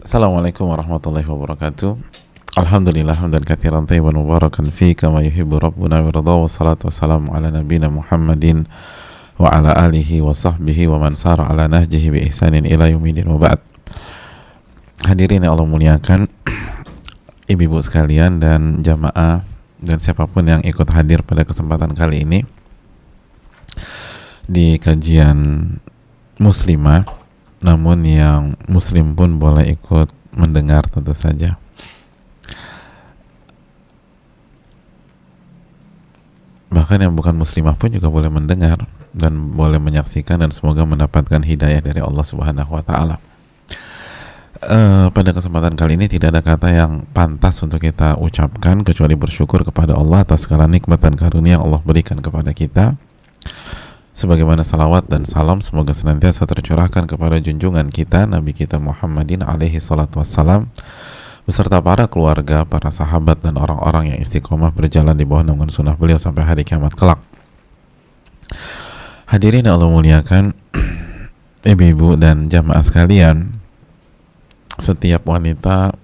Assalamualaikum warahmatullahi wabarakatuh. Alhamdulillah hamdan katsiran thayyiban mubarakan fi kama yuhibbu rabbuna wa yarda, wassalatu wassalamu ala nabiyyina Muhammadin wa ala alihi wa sahbihi wa man sara ala nahjihi bi ihsanin ila yaumil wa ba'd. Hadirin yang Allah muliakan, ibu-ibu sekalian dan jamaah dan siapapun yang ikut hadir pada kesempatan kali ini di kajian muslimah, namun yang muslim pun boleh ikut mendengar tentu saja. Bahkan yang bukan muslimah pun juga boleh mendengar dan boleh menyaksikan, dan semoga mendapatkan hidayah dari Allah Subhanahu wa Ta'ala. Pada kesempatan kali ini tidak ada kata yang pantas untuk kita ucapkan kecuali bersyukur kepada Allah atas segala nikmat dan karunia yang Allah berikan kepada kita. Sebagaimana salawat dan salam semoga senantiasa tercurahkan kepada junjungan kita Nabi kita Muhammadin alaihi salatu wassalam, beserta para keluarga, para sahabat, dan orang-orang yang istiqomah berjalan di bawah naungan sunnah beliau sampai hari kiamat kelak. Hadirin yang Allah muliakan, ibu-ibu dan jamaah sekalian, setiap wanita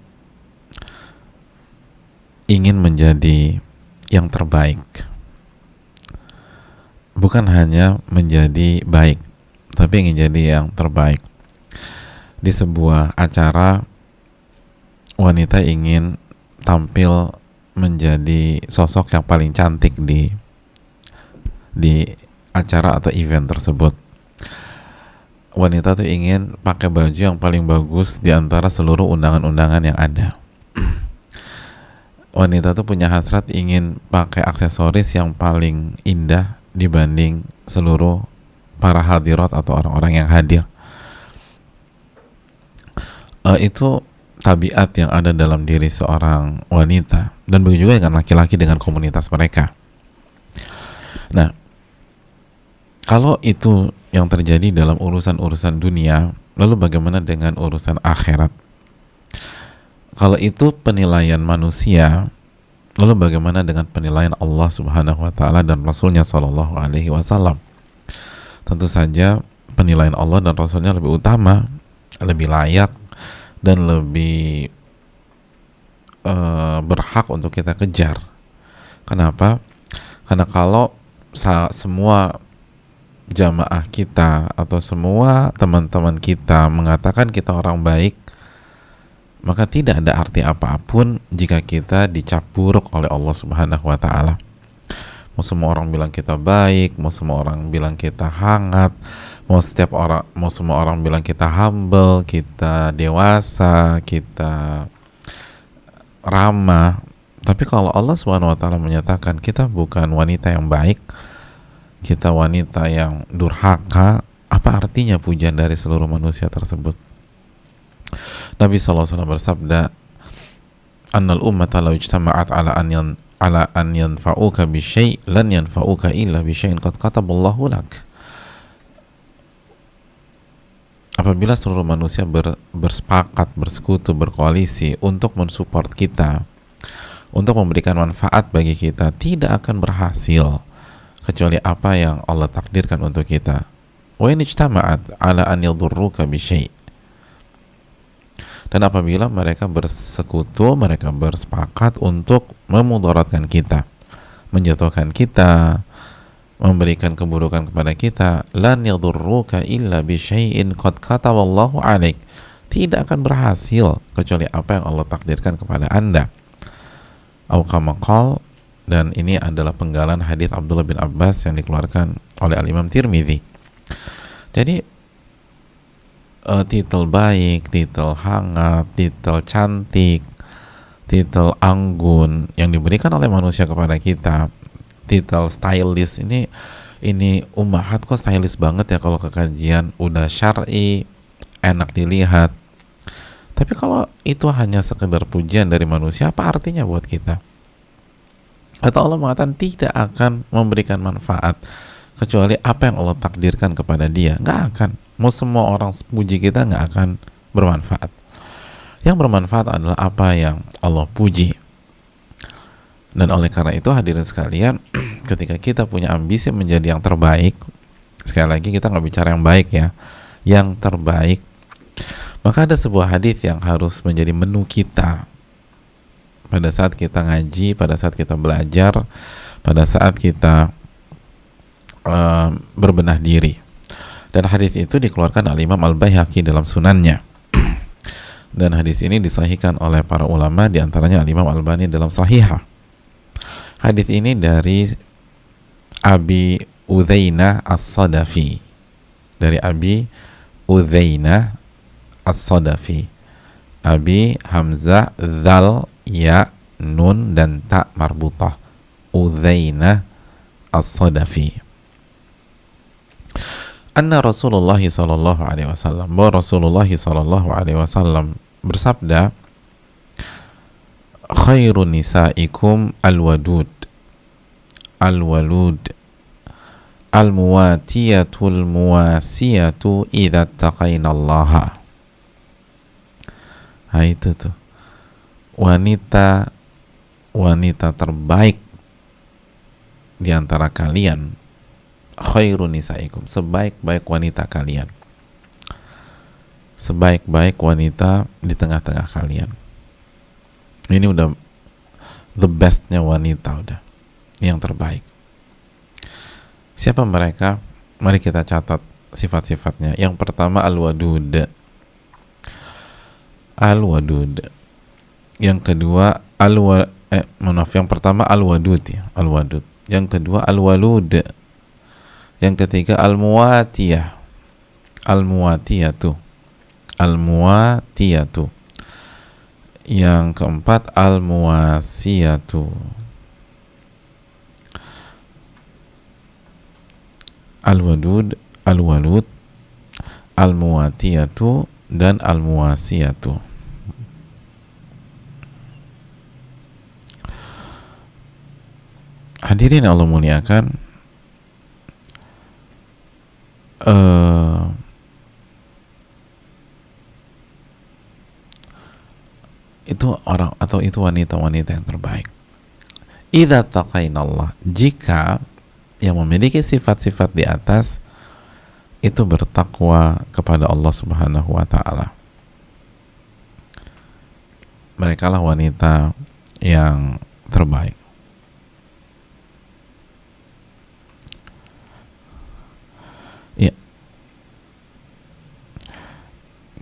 ingin menjadi yang terbaik. Bukan hanya menjadi baik, tapi ingin jadi yang terbaik. Di sebuah acara, wanita ingin tampil menjadi sosok yang paling cantik di acara atau event tersebut. Wanita tuh ingin pakai baju yang paling bagus di antara seluruh undangan-undangan yang ada. Wanita tuh punya hasrat ingin pakai aksesoris yang paling indah dibanding seluruh para hadirat atau orang-orang yang hadir. Itu tabiat yang ada dalam diri seorang wanita, dan begitu juga dengan laki-laki dengan komunitas mereka. Nah, kalau itu yang terjadi dalam urusan-urusan dunia, lalu bagaimana dengan urusan akhirat? Kalau itu penilaian manusia, lalu bagaimana dengan penilaian Allah Subhanahu wa Ta'ala dan Rasulnya Sallallahu Alaihi Wasallam? Tentu saja penilaian Allah dan Rasulnya lebih utama, lebih layak, dan lebih berhak untuk kita kejar. Kenapa? Karena kalau semua jamaah kita atau semua teman-teman kita mengatakan kita orang baik, maka tidak ada arti apapun jika kita dicap buruk oleh Allah Subhanahu wa Ta'ala. Mau semua orang bilang kita baik, mau semua orang bilang kita hangat, mau semua orang bilang kita humble, kita dewasa, kita ramah, tapi kalau Allah Subhanahu wa Ta'ala menyatakan kita bukan wanita yang baik, kita wanita yang durhaka, apa artinya pujian dari seluruh manusia tersebut? Nabi SAW bersabda, annal ummata law ijtama'at ala an yanfa'uka bi syai' lan yanfa'uka illa bi syai'in qad kataballahu lak. Apabila seluruh manusia bersepakat, bersekutu, berkoalisi untuk mensupport kita, untuk memberikan manfaat bagi kita, tidak akan berhasil kecuali apa yang Allah takdirkan untuk kita. Wa in ijtama'at ala an yadurruka bi syai'. Dan apabila mereka bersekutu, mereka bersepakat untuk memudaratkan kita, menjatuhkan kita, memberikan keburukan kepada kita, lan yadurruka illa bi syai'in qad kataballahu 'alaik. Tidak akan berhasil kecuali apa yang Allah takdirkan kepada Anda. Au kama qala, dan ini adalah penggalan hadits Abdullah bin Abbas yang dikeluarkan oleh Al-Imam Tirmidzi. Jadi titel baik, titel hangat, titel cantik, titel anggun yang diberikan oleh manusia kepada kita, titel stylish, ini ummahat kok stylish banget ya kalau ke kajian, udah syar'i, enak dilihat. Tapi kalau itu hanya sekedar pujian dari manusia, apa artinya buat kita? Atau Allah mengatakan tidak akan memberikan manfaat kecuali apa yang Allah takdirkan kepada dia. Nggak akan. Mau semua orang puji kita, nggak akan bermanfaat. Yang bermanfaat adalah apa yang Allah puji. Dan oleh karena itu hadirin sekalian, ketika kita punya ambisi menjadi yang terbaik, sekali lagi kita nggak bicara yang baik ya, yang terbaik, Maka ada sebuah hadis yang harus menjadi menu kita pada saat kita ngaji, pada saat kita belajar, pada saat kita berbenah diri. Dan hadis itu dikeluarkan oleh Imam Al-Baihaqi dalam sunannya. Dan hadis ini disahihkan oleh para ulama, diantaranya Imam Al-Albani dalam Sahihah. Hadis ini dari Abi Udzainah As-Sadafi, dari Abi Udzainah As-Sadafi, Abi Hamzah Dzal Ya Nun dan Ta marbutah, Udzainah As-Sadafi. Anna Rasulullah sallallahu alaihi wasallam, bahwa Rasulullah sallallahu alaihi wasallam bersabda, khairun nisaikum al-wadud al-walud al-muwatiyatul muwasiyatu idza taqainallaha. Nah itu tuh wanita terbaik di antara kalian, khairun nisaikum, sebaik-baik wanita kalian, sebaik-baik wanita di tengah-tengah kalian. Ini udah the bestnya wanita, udah yang terbaik. Siapa mereka? Mari kita catat sifat-sifatnya. Yang pertama al-wadud, al-wadud. Yang kedua yang pertama al-wadud ya, al-wadud. Yang kedua al-walud. Yang ketiga al-muwatiyah, al-muwatiyatu, al-muwatiyatu. Yang keempat al-muwasiyatu, al-wadud, al-walud, al-muwatiyatu, dan al-muwasiyatu. Hadirin Allah muliakan, itu orang atau itu wanita-wanita yang terbaik. Idza taqainallah, jika yang memiliki sifat-sifat di atas itu bertakwa kepada Allah Subhanahu wa taala. Merekalah wanita yang terbaik. Ya.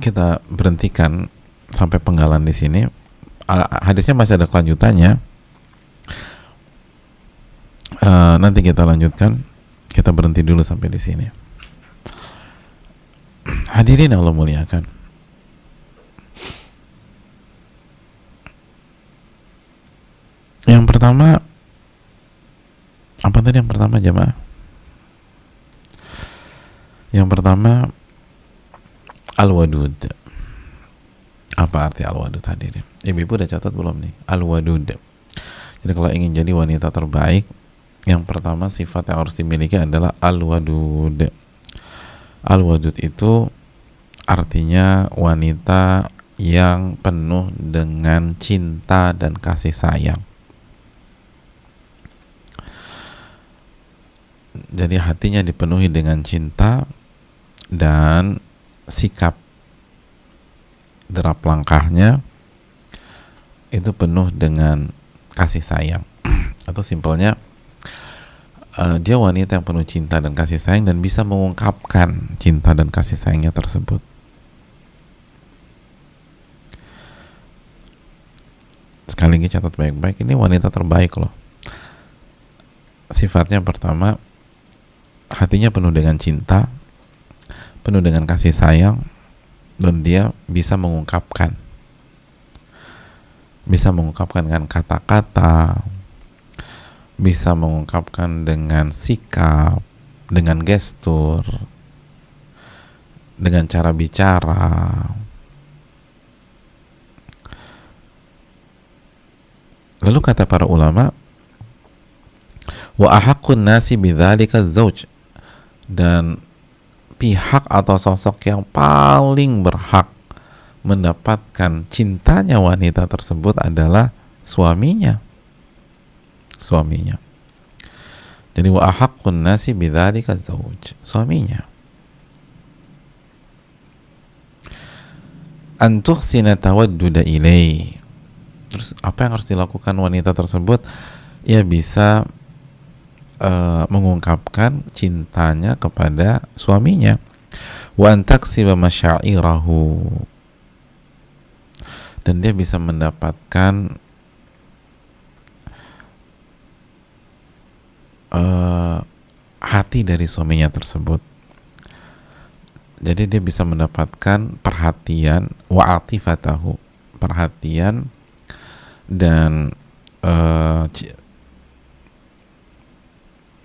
Kita berhentikan sampai penggalan di sini. Hadisnya masih ada kelanjutannya. Nanti kita lanjutkan. Kita berhenti dulu sampai di sini. Hadirin Allah muliakan. Yang pertama, apa tadi yang pertama jemaah? Yang pertama al-wadud. Apa arti al-wadud hadirin? Ibu-ibu udah catat belum nih? Al-wadud. Jadi kalau ingin jadi wanita terbaik, yang pertama sifat yang harus dimiliki adalah al-wadud. Al-wadud itu artinya wanita yang penuh dengan cinta dan kasih sayang. Jadi hatinya dipenuhi dengan cinta dan sikap derap langkahnya itu penuh dengan kasih sayang. Atau simpelnya dia wanita yang penuh cinta dan kasih sayang dan bisa mengungkapkan cinta dan kasih sayangnya tersebut. Sekali lagi catat baik-baik, ini wanita terbaik loh. Sifatnya pertama, hatinya penuh dengan cinta, penuh dengan kasih sayang, dan dia bisa mengungkapkan dengan kata-kata, bisa mengungkapkan dengan sikap, dengan gestur, dengan cara bicara. Lalu kata para ulama, wa ahaqqun nasi bidzalika zauj, dan pihak atau sosok yang paling berhak mendapatkan cintanya wanita tersebut adalah suaminya. Jadi wa ahaqqun nasi bidzalika zauj, suaminya. antuhsina tawadduda ilai. Terus apa yang harus dilakukan wanita tersebut? Ya bisa mengungkapkan cintanya kepada suaminya. Wa antaksiba masyairahu, dan dia bisa mendapatkan hati dari suaminya tersebut. Jadi dia bisa mendapatkan perhatian, wa atifatahu, perhatian dan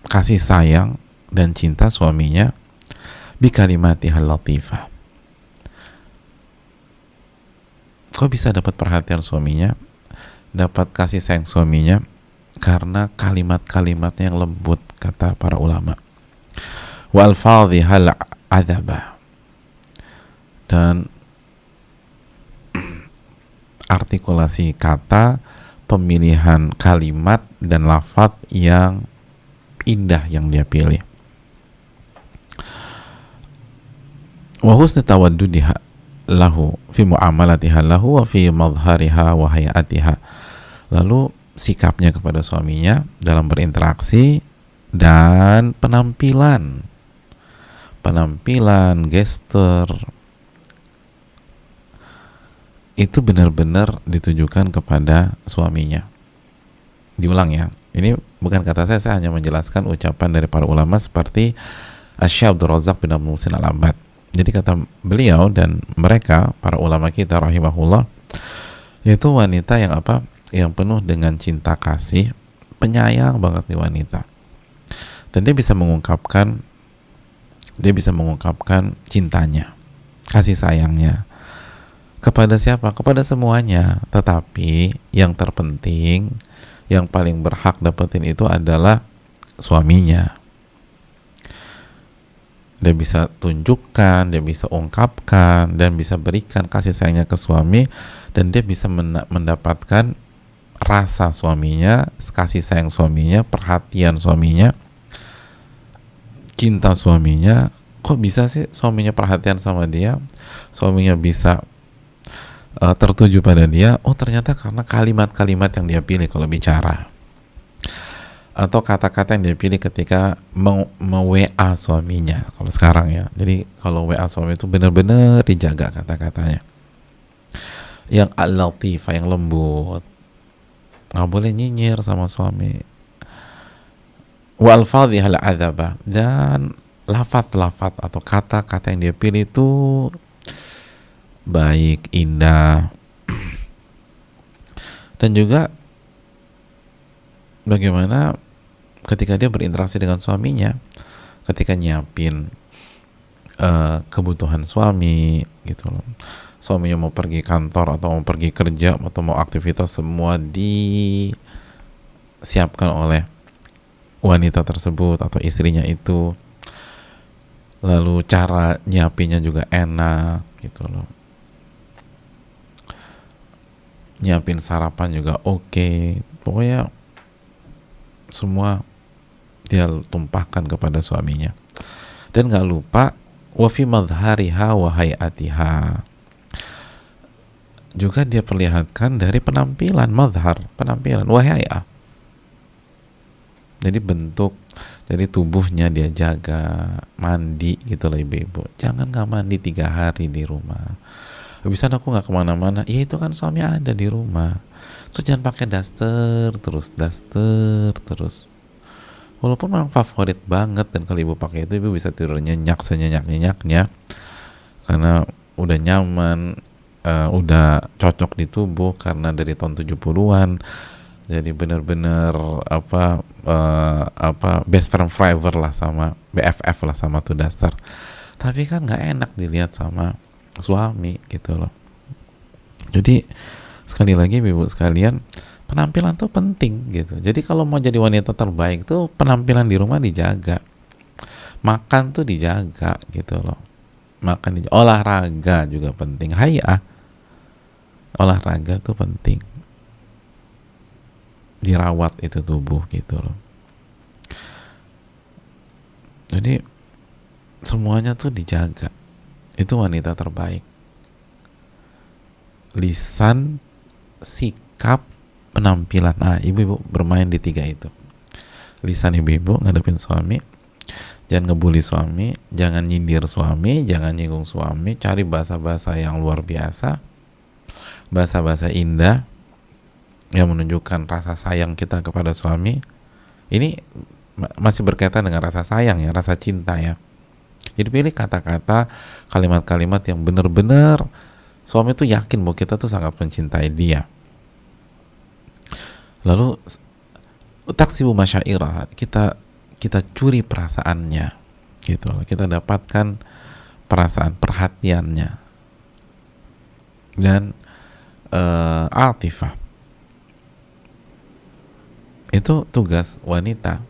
kasih sayang dan cinta suaminya, bi kalimatihal latifah. Kok bisa dapat perhatian suaminya, dapat kasih sayang suaminya? Karena kalimat-kalimatnya yang lembut, kata para ulama. Wa alfadhihal adaba, dan artikulasi kata, pemilihan kalimat dan lafaz yang indah yang dia pilih. Wa husni tawaddudiha lahu fi muamalatiha lahu wa fi madhariha wa hayatiha. Lalu sikapnya kepada suaminya dalam berinteraksi dan penampilan, gestur, itu benar-benar ditujukan kepada suaminya. Diulang ya, ini bukan kata saya hanya menjelaskan ucapan dari para ulama seperti Asy-Syaikh Abdul Razak bin Abdul Muhsin Al-Abbad. Jadi kata beliau dan mereka, para ulama kita rahimahullah, yaitu wanita yang apa? Yang penuh dengan cinta kasih, penyayang banget nih wanita. Dan dia bisa mengungkapkan cintanya, kasih sayangnya kepada siapa? Kepada semuanya. Tetapi yang terpenting, yang paling berhak dapetin itu adalah suaminya. Dia bisa tunjukkan, dia bisa ungkapkan, dan bisa berikan kasih sayangnya ke suami, dan dia bisa mendapatkan rasa suaminya, kasih sayang suaminya, perhatian suaminya, cinta suaminya. Kok bisa sih suaminya perhatian sama dia, suaminya bisa tertuju pada dia? Oh, ternyata karena kalimat-kalimat yang dia pilih kalau bicara, atau kata-kata yang dia pilih ketika WA suaminya kalau sekarang ya. Jadi kalau WA suami itu benar-benar dijaga kata-katanya, yang al-latifah, yang lembut, nggak boleh nyinyir sama suami. Wa alfadhihal adzaba, dan lafat-lafat atau kata-kata yang dia pilih itu baik, indah. Dan juga bagaimana ketika dia berinteraksi dengan suaminya, ketika nyiapin kebutuhan suami gitu loh. Suaminya mau pergi kantor atau mau pergi kerja atau mau aktivitas, semua disiapkan oleh wanita tersebut atau istrinya itu. Lalu cara nyiapinnya juga enak gitu loh. Nyiapin sarapan juga oke. Pokoknya semua dia tumpahkan kepada suaminya. Dan gak lupa wa fi madhariha wa hayatiha, juga dia perlihatkan dari penampilan, madhar, penampilan, wa hayah, jadi bentuk, jadi tubuhnya dia jaga, mandi gitu loh ibu-ibu. Jangan gak mandi 3 hari di rumah, bisa aku gak kemana-mana. Ya itu kan suami ada di rumah. Terus jangan pakai daster terus. Walaupun memang favorit banget, dan kalau ibu pakai itu ibu bisa tidur nyenyak senyenyak-nyenyaknya karena udah nyaman, udah cocok di tubuh karena dari tahun 70-an. Jadi benar-benar best friend forever lah, sama BFF lah sama tuh daster. Tapi kan nggak enak dilihat sama suami gitu loh. Jadi sekali lagi ibu sekalian, penampilan tuh penting gitu. Jadi kalau mau jadi wanita terbaik tuh penampilan di rumah dijaga, makan tuh dijaga gitu loh, olahraga juga penting, olahraga tuh penting, dirawat itu tubuh gitu loh. Jadi semuanya tuh dijaga, itu wanita terbaik. lisan, sikap, penampilan. Nah, ibu-ibu bermain di 3 itu. Lisan ibu-ibu ngadepin suami, jangan ngebully suami, jangan nyindir suami, jangan nyinggung suami, cari bahasa-bahasa yang luar biasa, bahasa-bahasa indah yang menunjukkan rasa sayang kita kepada suami. Ini masih berkaitan dengan rasa sayang ya, rasa cinta ya. Jadi pilih kata-kata, kalimat-kalimat yang benar-benar suami tuh yakin bahwa kita tuh sangat mencintai dia. Lalu taksibu masyairah, kita curi perasaannya gitu loh. Kita dapatkan perasaan, perhatiannya, dan atifah. Itu tugas wanita,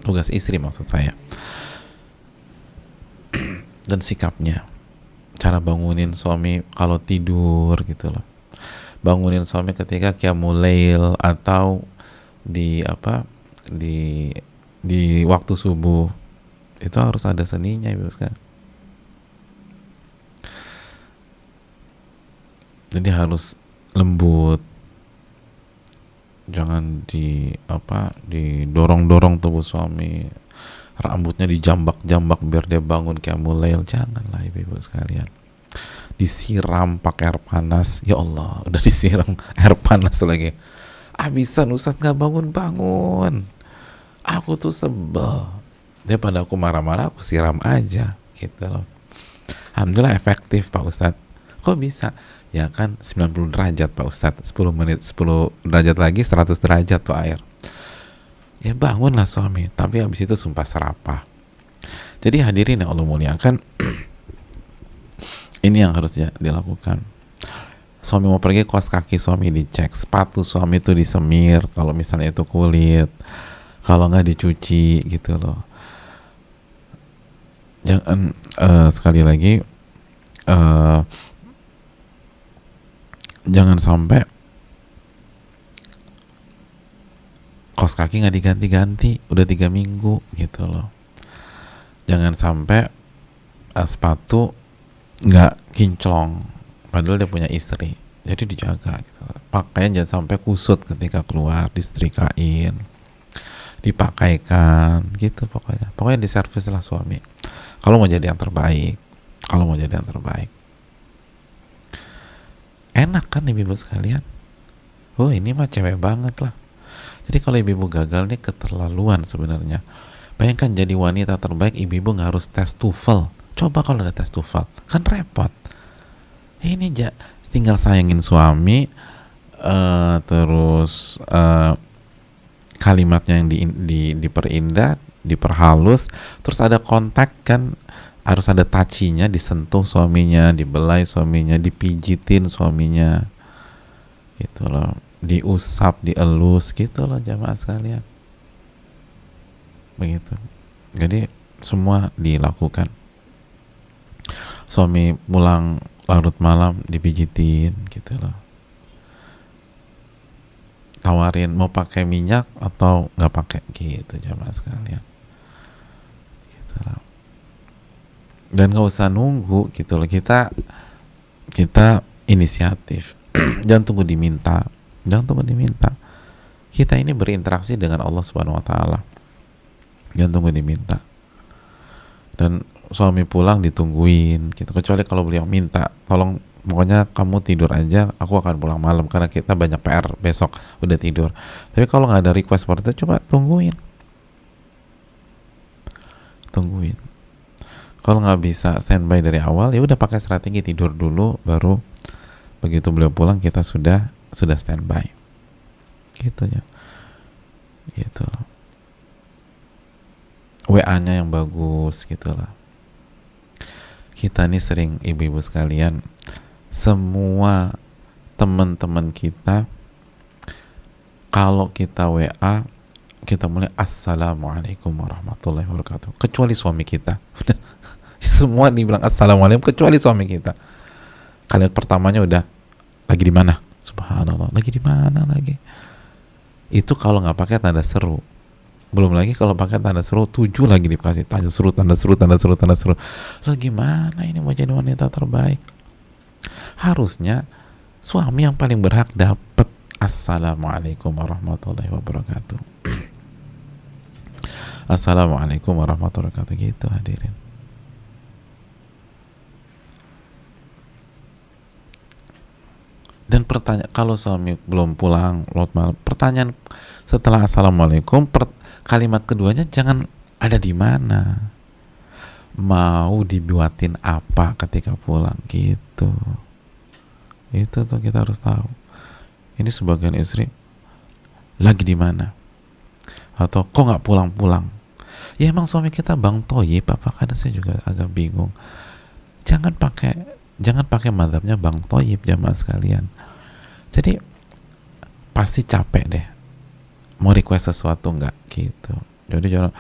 tugas istri maksud saya. Dan sikapnya, cara bangunin suami kalau tidur gitu loh, bangunin suami ketika qiyamul lail atau di waktu subuh, itu harus ada seninya ibu sekalian. Jadi harus lembut, jangan didorong-dorong tubuh suami, rambutnya dijambak-jambak biar dia bangun qiyamul lail. Janganlah ibu-ibu sekalian. Disiram pakai air panas, ya Allah, udah disiram air panas lagi, habisan Ustadz nggak bangun-bangun. Aku tuh sebel, daripada aku marah-marah aku siram aja gitu loh. Alhamdulillah efektif Pak Ustadz. Kok bisa? Ya kan 90 derajat Pak Ustadz, 10 menit 10 derajat lagi 100 derajat tuh air. Ya bangunlah suami, tapi habis itu sumpah serapah. Jadi hadirin yang Allah muliakan, ini yang harus dilakukan. Suami mau pergi, kaos kaki suami dicek, sepatu suami itu disemir kalau misalnya itu kulit, kalau nggak dicuci gitu loh. Jangan sekali lagi jangan sampai kaos kaki nggak diganti-ganti udah 3 minggu gitu loh. Jangan sampai sepatu nggak kinclong padahal dia punya istri, jadi dijaga gitu. Pakaian jangan sampai kusut ketika keluar, disetrikain, dipakaikan gitu. Pokoknya diservis lah suami kalau mau jadi yang terbaik. Enak kan ibu-ibu sekalian? Oh ini mah cewek banget lah. Jadi kalau ibu-ibu gagal nih keterlaluan sebenarnya. Bayangkan jadi wanita terbaik, ibu-ibu nggak harus tes TOEFL. Coba kalau ada tes TOEFL, kan repot. Ini tinggal sayangin suami, terus kalimatnya yang diperindah, diperhalus, terus ada kontak kan, harus ada touchy-nya, disentuh suaminya, dibelai suaminya, dipijitin suaminya, gitu loh, diusap, dielus, gitu loh jamaah sekalian. Begitu. Jadi semua dilakukan. Suami pulang larut malam dipijitin, gitu loh. Tawarin mau pakai minyak atau nggak pakai, gitu jamaah sekalian. Gitu loh. Dan nggak usah nunggu gitu loh, kita inisiatif. Jangan tunggu diminta. Kita ini berinteraksi dengan Allah Subhanahu Wa Taala. Jangan tunggu diminta. Dan suami pulang ditungguin gitu. Kecuali kalau beliau minta, tolong pokoknya kamu tidur aja, aku akan pulang malam karena kita banyak PR besok, udah tidur. Tapi kalau nggak ada request seperti itu, coba tungguin. Kalau nggak bisa standby dari awal, ya udah pakai strategi tidur dulu, baru begitu beliau pulang kita sudah standby. Gitu ya. Gitu loh. WA-nya yang bagus gitu lah. Kita nih sering ibu-ibu sekalian, semua teman-teman kita kalau kita WA kita mulai assalamualaikum warahmatullahi wabarakatuh, kecuali suami kita. Semua dibilang assalamualaikum kecuali suami kita. Kalimat pertamanya udah lagi di mana? Subhanallah, lagi di mana lagi? Itu kalau nggak pakai tanda seru. Belum lagi kalau pakai tanda seru 7 lagi dikasih tanda seru. Lo gimana ini mau jadi wanita terbaik? Harusnya Suami yang paling berhak dapat assalamualaikum warahmatullahi wabarakatuh. Assalamualaikum warahmatullahi wabarakatuh, gitu hadirin. Dan pertanyaan, kalau suami belum pulang larut malam, pertanyaan setelah assalamualaikum, kalimat keduanya jangan ada di mana, mau dibuatin apa ketika pulang, gitu. Itu tuh kita harus tahu. Ini sebagian istri lagi di mana, atau kok nggak pulang-pulang. Ya emang suami kita bang toyib apa? Kadang saya juga agak bingung. Jangan pakai mazhabnya bang toyib, jamaah sekalian. Jadi pasti capek deh mau request sesuatu nggak, gitu. Jadi jangan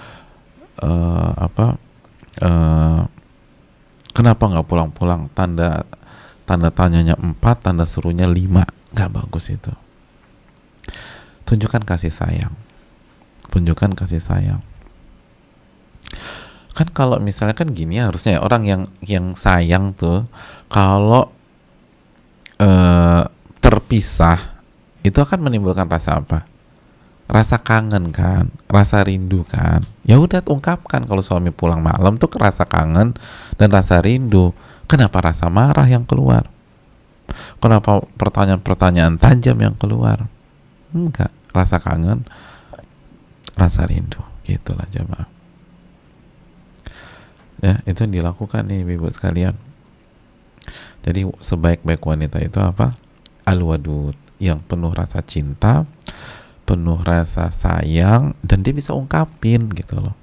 kenapa nggak pulang-pulang, tanda tanyanya 4, tanda serunya 5, nggak bagus itu. Tunjukkan kasih sayang, kan. Kalau misalnya kan gini, harusnya orang yang sayang tuh kalau terpisah itu akan menimbulkan rasa apa? Rasa kangen kan, rasa rindu kan. Ya udah, ungkapkan. Kalau suami pulang malam tuh rasa kangen dan rasa rindu. Kenapa rasa marah yang keluar? Kenapa pertanyaan-pertanyaan tajam yang keluar? Enggak, rasa kangen, rasa rindu, gitulah jemaah. Ya, itu yang dilakukan nih ibu sekalian. Jadi sebaik-baik wanita itu apa? Al-wadud, yang penuh rasa cinta, penuh rasa sayang, dan dia bisa ungkapin, gitu loh.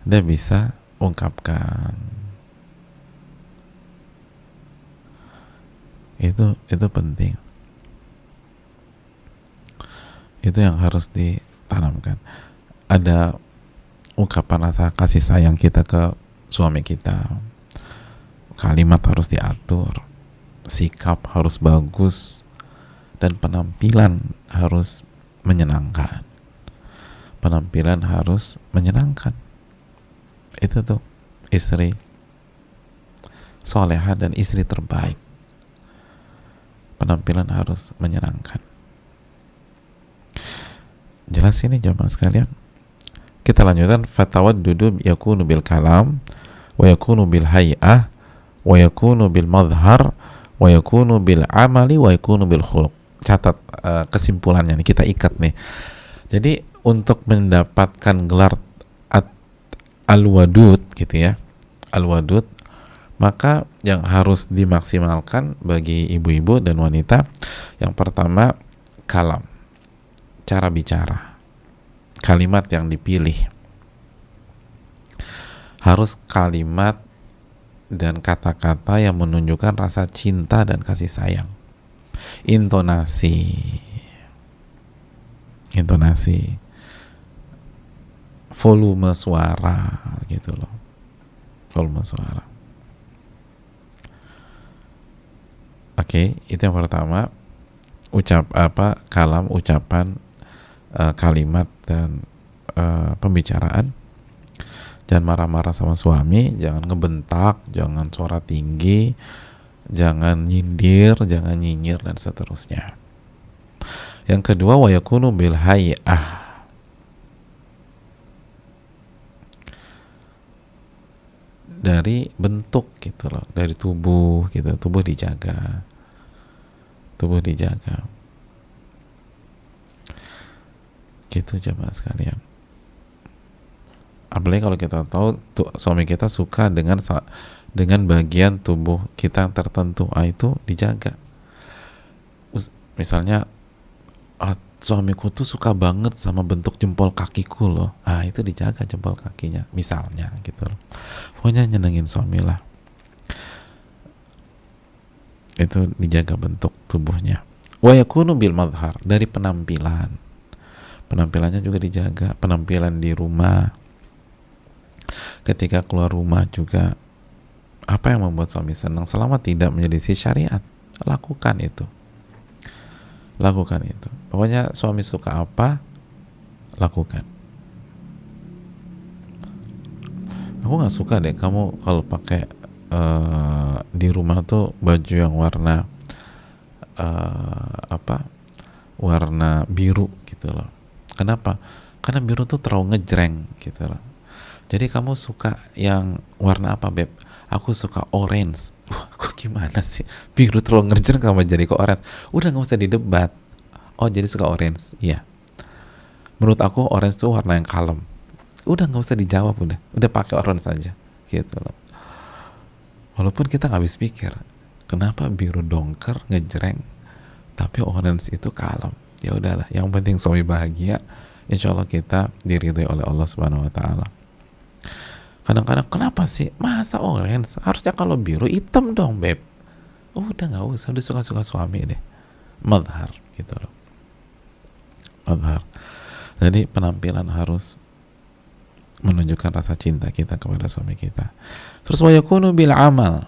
Dia bisa ungkapkan. Itu penting. Itu yang harus ditanamkan. Ada ungkapan rasa kasih sayang kita ke suami kita. Kalimat harus diatur, sikap harus bagus, dan penampilan harus menyenangkan. Itu tuh istri solehah dan istri terbaik. Penampilan harus menyenangkan. Jelas ini jamaah sekalian. Kita lanjutkan. Fatawaddudu yakunu bil kalam, wa yakunu bil hay'ah, wa yakunu bil madhar, wa yakunu bil amali, wa yakunu bil khuluq. Catat kesimpulannya nih, kita ikat nih. Jadi untuk mendapatkan gelar al-wadud, gitu ya, al-wadud, maka yang harus dimaksimalkan bagi ibu-ibu dan wanita, yang pertama kalam, cara bicara, kalimat yang dipilih harus kalimat dan kata-kata yang menunjukkan rasa cinta dan kasih sayang. Intonasi, volume suara, gitu loh, volume suara. Oke, itu yang pertama. Kalam, ucapan, kalimat, dan pembicaraan. Jangan marah-marah sama suami, jangan ngebentak, jangan suara tinggi, jangan nyindir, jangan nyinyir, dan seterusnya. Yang kedua, wa yakunu bil hay'ah, dari bentuk, gitu loh, dari tubuh, gitu. Tubuh dijaga, gitu jemaah sekalian. Apalagi kalau kita tahu suami kita suka dengan bagian tubuh kita yang tertentu, itu dijaga. Misalnya, suamiku tuh suka banget sama bentuk jempol kakiku loh, itu dijaga jempol kakinya, misalnya, gitu loh. Pokoknya nyenengin suami lah, itu dijaga bentuk tubuhnya. Wa yakunu bil madhar, dari penampilannya juga dijaga. Penampilan di rumah, ketika keluar rumah juga, apa yang membuat suami senang, selama tidak menyelisih syariat, lakukan itu. Pokoknya suami suka apa, lakukan. Aku nggak suka deh kamu kalau pakai di rumah tuh baju yang warna apa, warna biru gitu loh. Kenapa? Karena biru tuh terlalu ngejreng gitu loh. Jadi kamu suka yang warna apa, Beb? Aku suka orange. Wah, aku gimana sih? Biru terlalu ngejreng kamu jadi ke orange. Udah nggak usah didebat. Oh, jadi suka orange. Iya. Menurut aku orange tuh warna yang kalem. Udah nggak usah dijawab, udah pakai orange saja gitu loh. Walaupun kita nggak habis pikir, kenapa biru dongker ngejreng tapi orange itu kalem. Ya udahlah, yang penting suami bahagia, insya Allah kita diridhoi oleh Allah Subhanahu Wa Taala. Kadang-kadang kenapa sih masa orange, harusnya kalau biru hitam dong, Beb. Udah nggak usah, udah suka-suka suami deh, madhar gitu loh, madhar. Jadi penampilan harus menunjukkan rasa cinta kita kepada suami kita. Terus wa yakunu bil amal,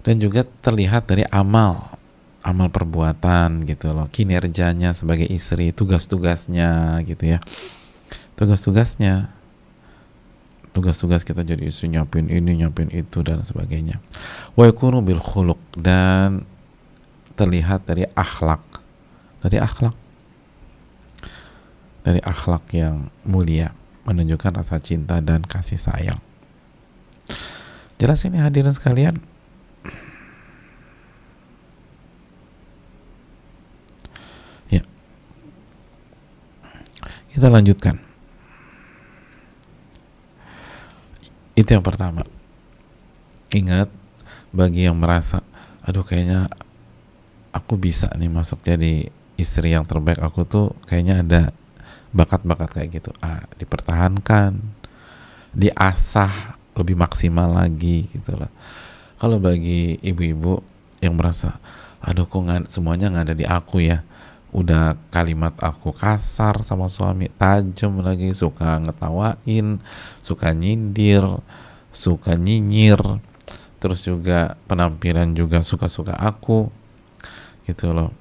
dan juga terlihat dari amal perbuatan gitu loh, kinerjanya sebagai istri, tugas-tugasnya gitu ya, tugas kita jadi istri, nyiapin ini, nyiapin itu dan sebagainya. Wa yakunu bil khuluq, dan terlihat dari akhlak, dari akhlak yang mulia, menunjukkan rasa cinta dan kasih sayang. Jelas ini hadirin sekalian? Ya, kita lanjutkan. Itu yang pertama. Ingat, bagi yang merasa, aduh kayaknya aku bisa nih masuk jadi istri yang terbaik, aku tuh kayaknya ada bakat-bakat kayak gitu, dipertahankan, diasah lebih maksimal lagi gitu lah. Kalau bagi ibu-ibu yang merasa, aduh kok semuanya nggak ada di aku ya, udah kalimat aku kasar sama suami, tajam lagi, suka ngetawain, suka nyindir, suka nyinyir, terus juga penampilan juga suka-suka aku gitu loh.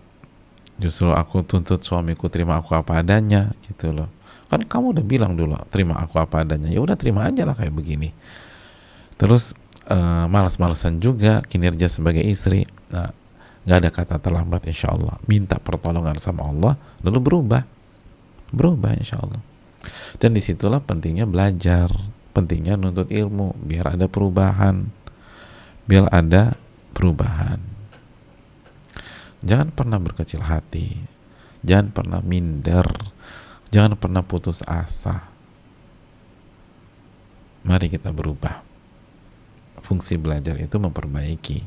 Justru aku tuntut suamiku terima aku apa adanya gitu loh. Kan kamu udah bilang dulu terima aku apa adanya, ya udah terima aja lah kayak begini. Terus malas-malasan juga kinerja sebagai istri. Nah, nggak ada kata terlambat, insya Allah. Minta pertolongan sama Allah, lalu berubah insya Allah. Dan disitulah pentingnya belajar, pentingnya nuntut ilmu, biar ada perubahan. Jangan pernah berkecil hati, jangan pernah minder, jangan pernah putus asa. Mari kita berubah. Fungsi belajar itu memperbaiki.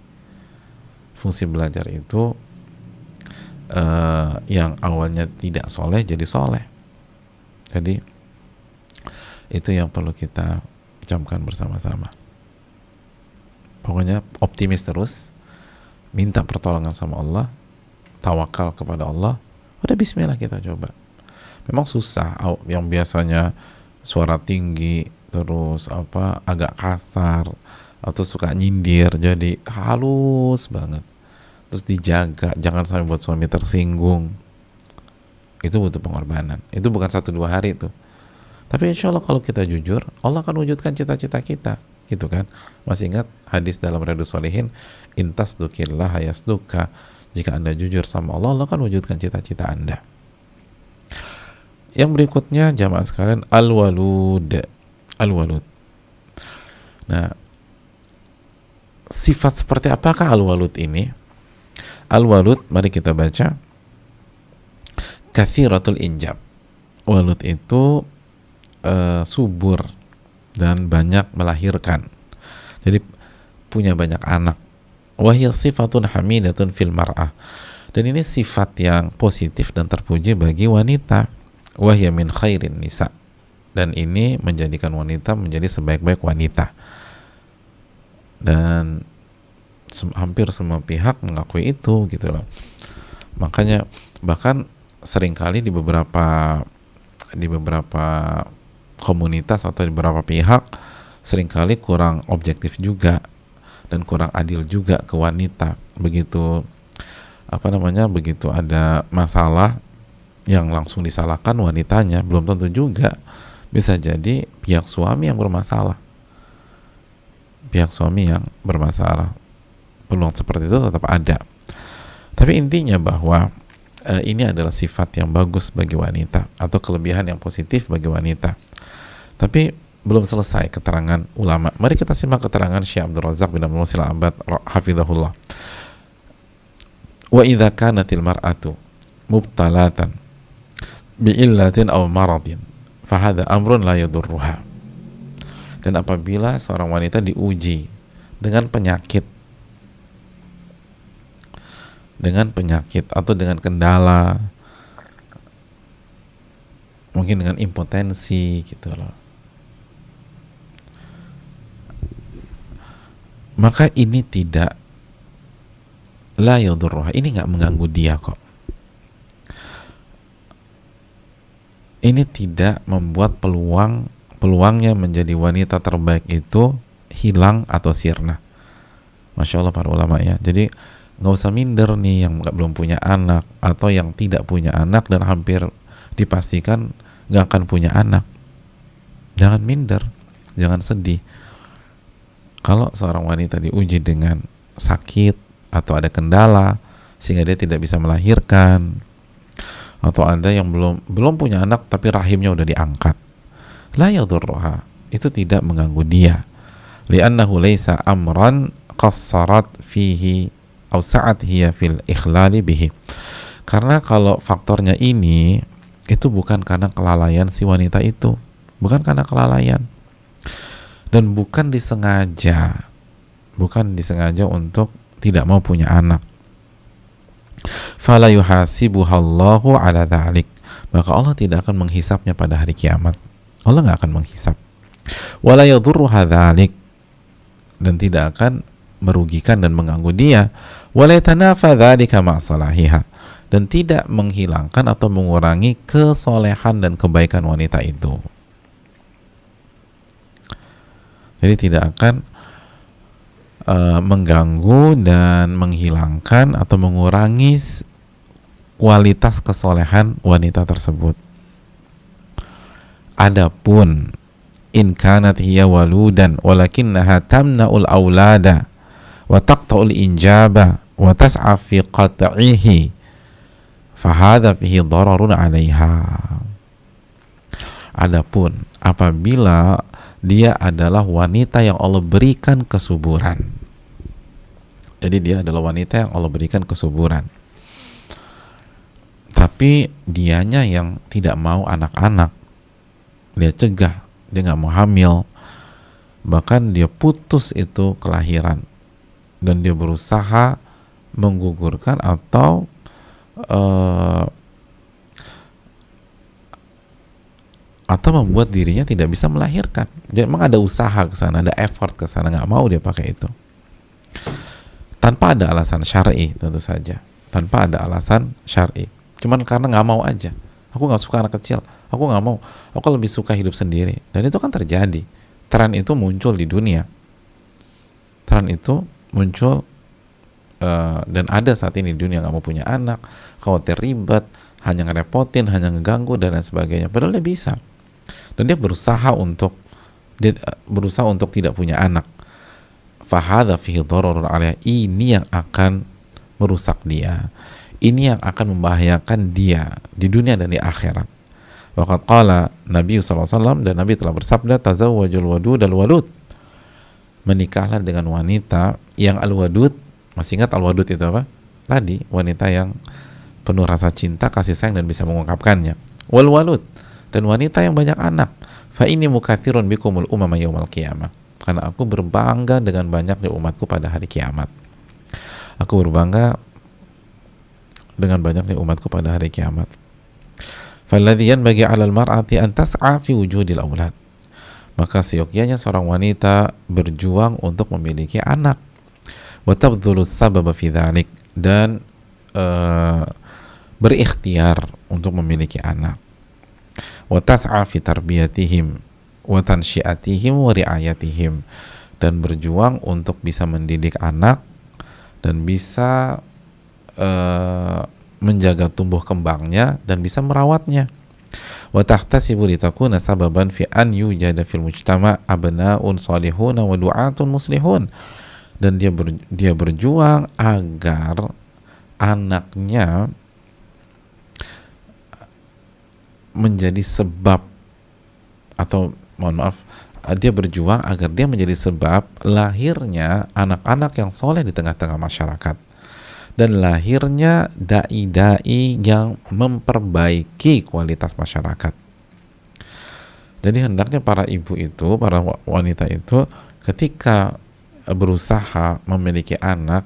Fungsi belajar itu yang awalnya tidak soleh jadi soleh. Jadi itu yang perlu kita camkan bersama-sama. Pokoknya optimis terus, minta pertolongan sama Allah, tawakal kepada Allah, udah bismillah kita coba. Memang susah, yang biasanya suara tinggi terus agak kasar atau suka nyindir jadi halus banget, terus dijaga jangan sampai buat suami tersinggung. Itu butuh pengorbanan, itu bukan 1-2 hari tuh, tapi insya Allah kalau kita jujur, Allah akan wujudkan cita-cita kita gitu kan. Masih ingat hadis dalam Riyadhus Shalihin, intas dukillah yasduka, jika Anda jujur sama Allah, Allah akan wujudkan cita-cita Anda. Yang berikutnya jamaah sekalian, al-walud. Nah, sifat seperti apakah al-walud ini? Al-walud, mari kita baca. Kathiratul injab. Walud itu subur dan banyak melahirkan. Jadi punya banyak anak. Wahya sifatun hamidatun fil mar'ah. Dan ini sifat yang positif dan terpuji bagi wanita. Wahya min khairin nisa. Dan ini menjadikan wanita menjadi sebaik-baik wanita. Dan hampir semua pihak mengakui itu gitu loh. Makanya bahkan seringkali di beberapa komunitas atau di beberapa pihak seringkali kurang objektif juga dan kurang adil juga ke wanita. Begitu ada masalah yang langsung disalahkan wanitanya, belum tentu juga. Bisa jadi pihak suami yang bermasalah. Peluang seperti itu tetap ada. Tapi intinya bahwa ini adalah sifat yang bagus bagi wanita atau kelebihan yang positif bagi wanita. Tapi belum selesai keterangan ulama. Mari kita simak keterangan Syekh Abdul Razak bin Abdul Muhsin Al-Abbad hafizahullah. Wa idza kanatil mar'atu mubtalatan bi'illatin aw maradin fahadha amrun la yadurruha. Dan apabila seorang wanita diuji dengan penyakit atau dengan kendala, mungkin dengan impotensi gitu loh, maka ini tidak la yadurruha, ini nggak mengganggu dia kok. Ini tidak membuat peluangnya menjadi wanita terbaik itu hilang atau sirna. Masya Allah para ulama ya. Jadi nggak usah minder nih yang belum punya anak atau yang tidak punya anak dan hampir dipastikan nggak akan punya anak. Jangan minder, jangan sedih. Kalau seorang wanita diuji dengan sakit atau ada kendala sehingga dia tidak bisa melahirkan, atau ada yang belum punya anak tapi rahimnya udah diangkat, la yadurruha, itu tidak mengganggu dia, li'annahu laisa amran qassarat fihi aw sa'at hiya fil ikhlali bihi. Karena kalau faktornya ini, itu bukan karena kelalaian si wanita itu, bukan karena kelalaian, dan bukan disengaja untuk tidak mau punya anak. Fala yuhasibuhallahu ala dhalik, maka Allah tidak akan menghisapnya pada hari kiamat. Allah nggak akan menghisap. Wala yadurruha dhalik, dan tidak akan merugikan dan mengganggu dia. Wala yatanafa dhalika ma'salahiha, dan tidak menghilangkan atau mengurangi kesolehan dan kebaikan wanita itu. Jadi tidak akan mengganggu dan menghilangkan atau mengurangi kualitas kesolehan wanita tersebut. Adapun in kanat hiya waludan walakinnaha tamna'ul aulada wa taqta'ul injaba wa tas'a fi qat'ihi fahadha fihi dararun 'alaiha. Adapun apabila dia adalah wanita yang Allah berikan kesuburan, jadi dia adalah wanita yang Allah berikan kesuburan, tapi dianya yang tidak mau anak-anak, dia cegah, dia nggak mau hamil, bahkan dia putus itu kelahiran, dan dia berusaha menggugurkan atau membuat dirinya tidak bisa melahirkan. Jadi memang ada usaha ke sana, ada effort ke sana, nggak mau dia pakai itu. Tanpa ada alasan syar'i, tentu saja. Tanpa ada alasan syar'i. Cuman karena nggak mau aja. Aku nggak suka anak kecil. Aku nggak mau. Aku lebih suka hidup sendiri. Dan itu kan terjadi. Tren itu muncul di dunia. Tren itu muncul dan ada saat ini di dunia, nggak mau punya anak, khawatir ribet, hanya ngerepotin, hanya ngeganggu dan lain sebagainya. Padahal dia bisa. Dan dia berusaha untuk tidak punya anak. Fahadha fihi dararun 'alaiha, ini yang akan merusak dia. Ini yang akan membahayakan dia di dunia dan di akhirat. Waqad qala Nabi SAW, dan Nabi telah bersabda, tazawwajul wadud al-walud, menikahlah dengan wanita yang al-wadud. Masih ingat al-wadud itu apa? Tadi wanita yang penuh rasa cinta, kasih sayang, dan bisa mengungkapkannya. Wal walud, dan wanita yang banyak anak. Fa inni mukatsirun bikumul umama yaumal qiyamah, karena aku berbangga dengan banyaknya umatku pada hari kiamat. Aku berbangga dengan banyaknya umatku pada hari kiamat. Falladhi yanbaghi 'alal mar'ati an tas'a fi wujudil aulad, maka seyogyanya seorang wanita berjuang untuk memiliki anak. Wa tabdhulu sababa fi dzalik, dan berikhtiar untuk memiliki anak. Wa tas'a fi tarbiyatihim wa tansyiatihim wa riayatihim, dan berjuang untuk bisa mendidik anak dan bisa menjaga tumbuh kembangnya dan bisa merawatnya. Wa tahtasibu litakuna sababan fi an yujada fil mujtama' abna'un salihun wa du'atun muslihun, dan dia berjuang agar anaknya menjadi sebab, atau mohon maaf, dia berjuang agar dia menjadi sebab lahirnya anak-anak yang soleh di tengah-tengah masyarakat dan lahirnya dai-dai yang memperbaiki kualitas masyarakat. Jadi hendaknya para ibu itu, para wanita itu, ketika berusaha memiliki anak,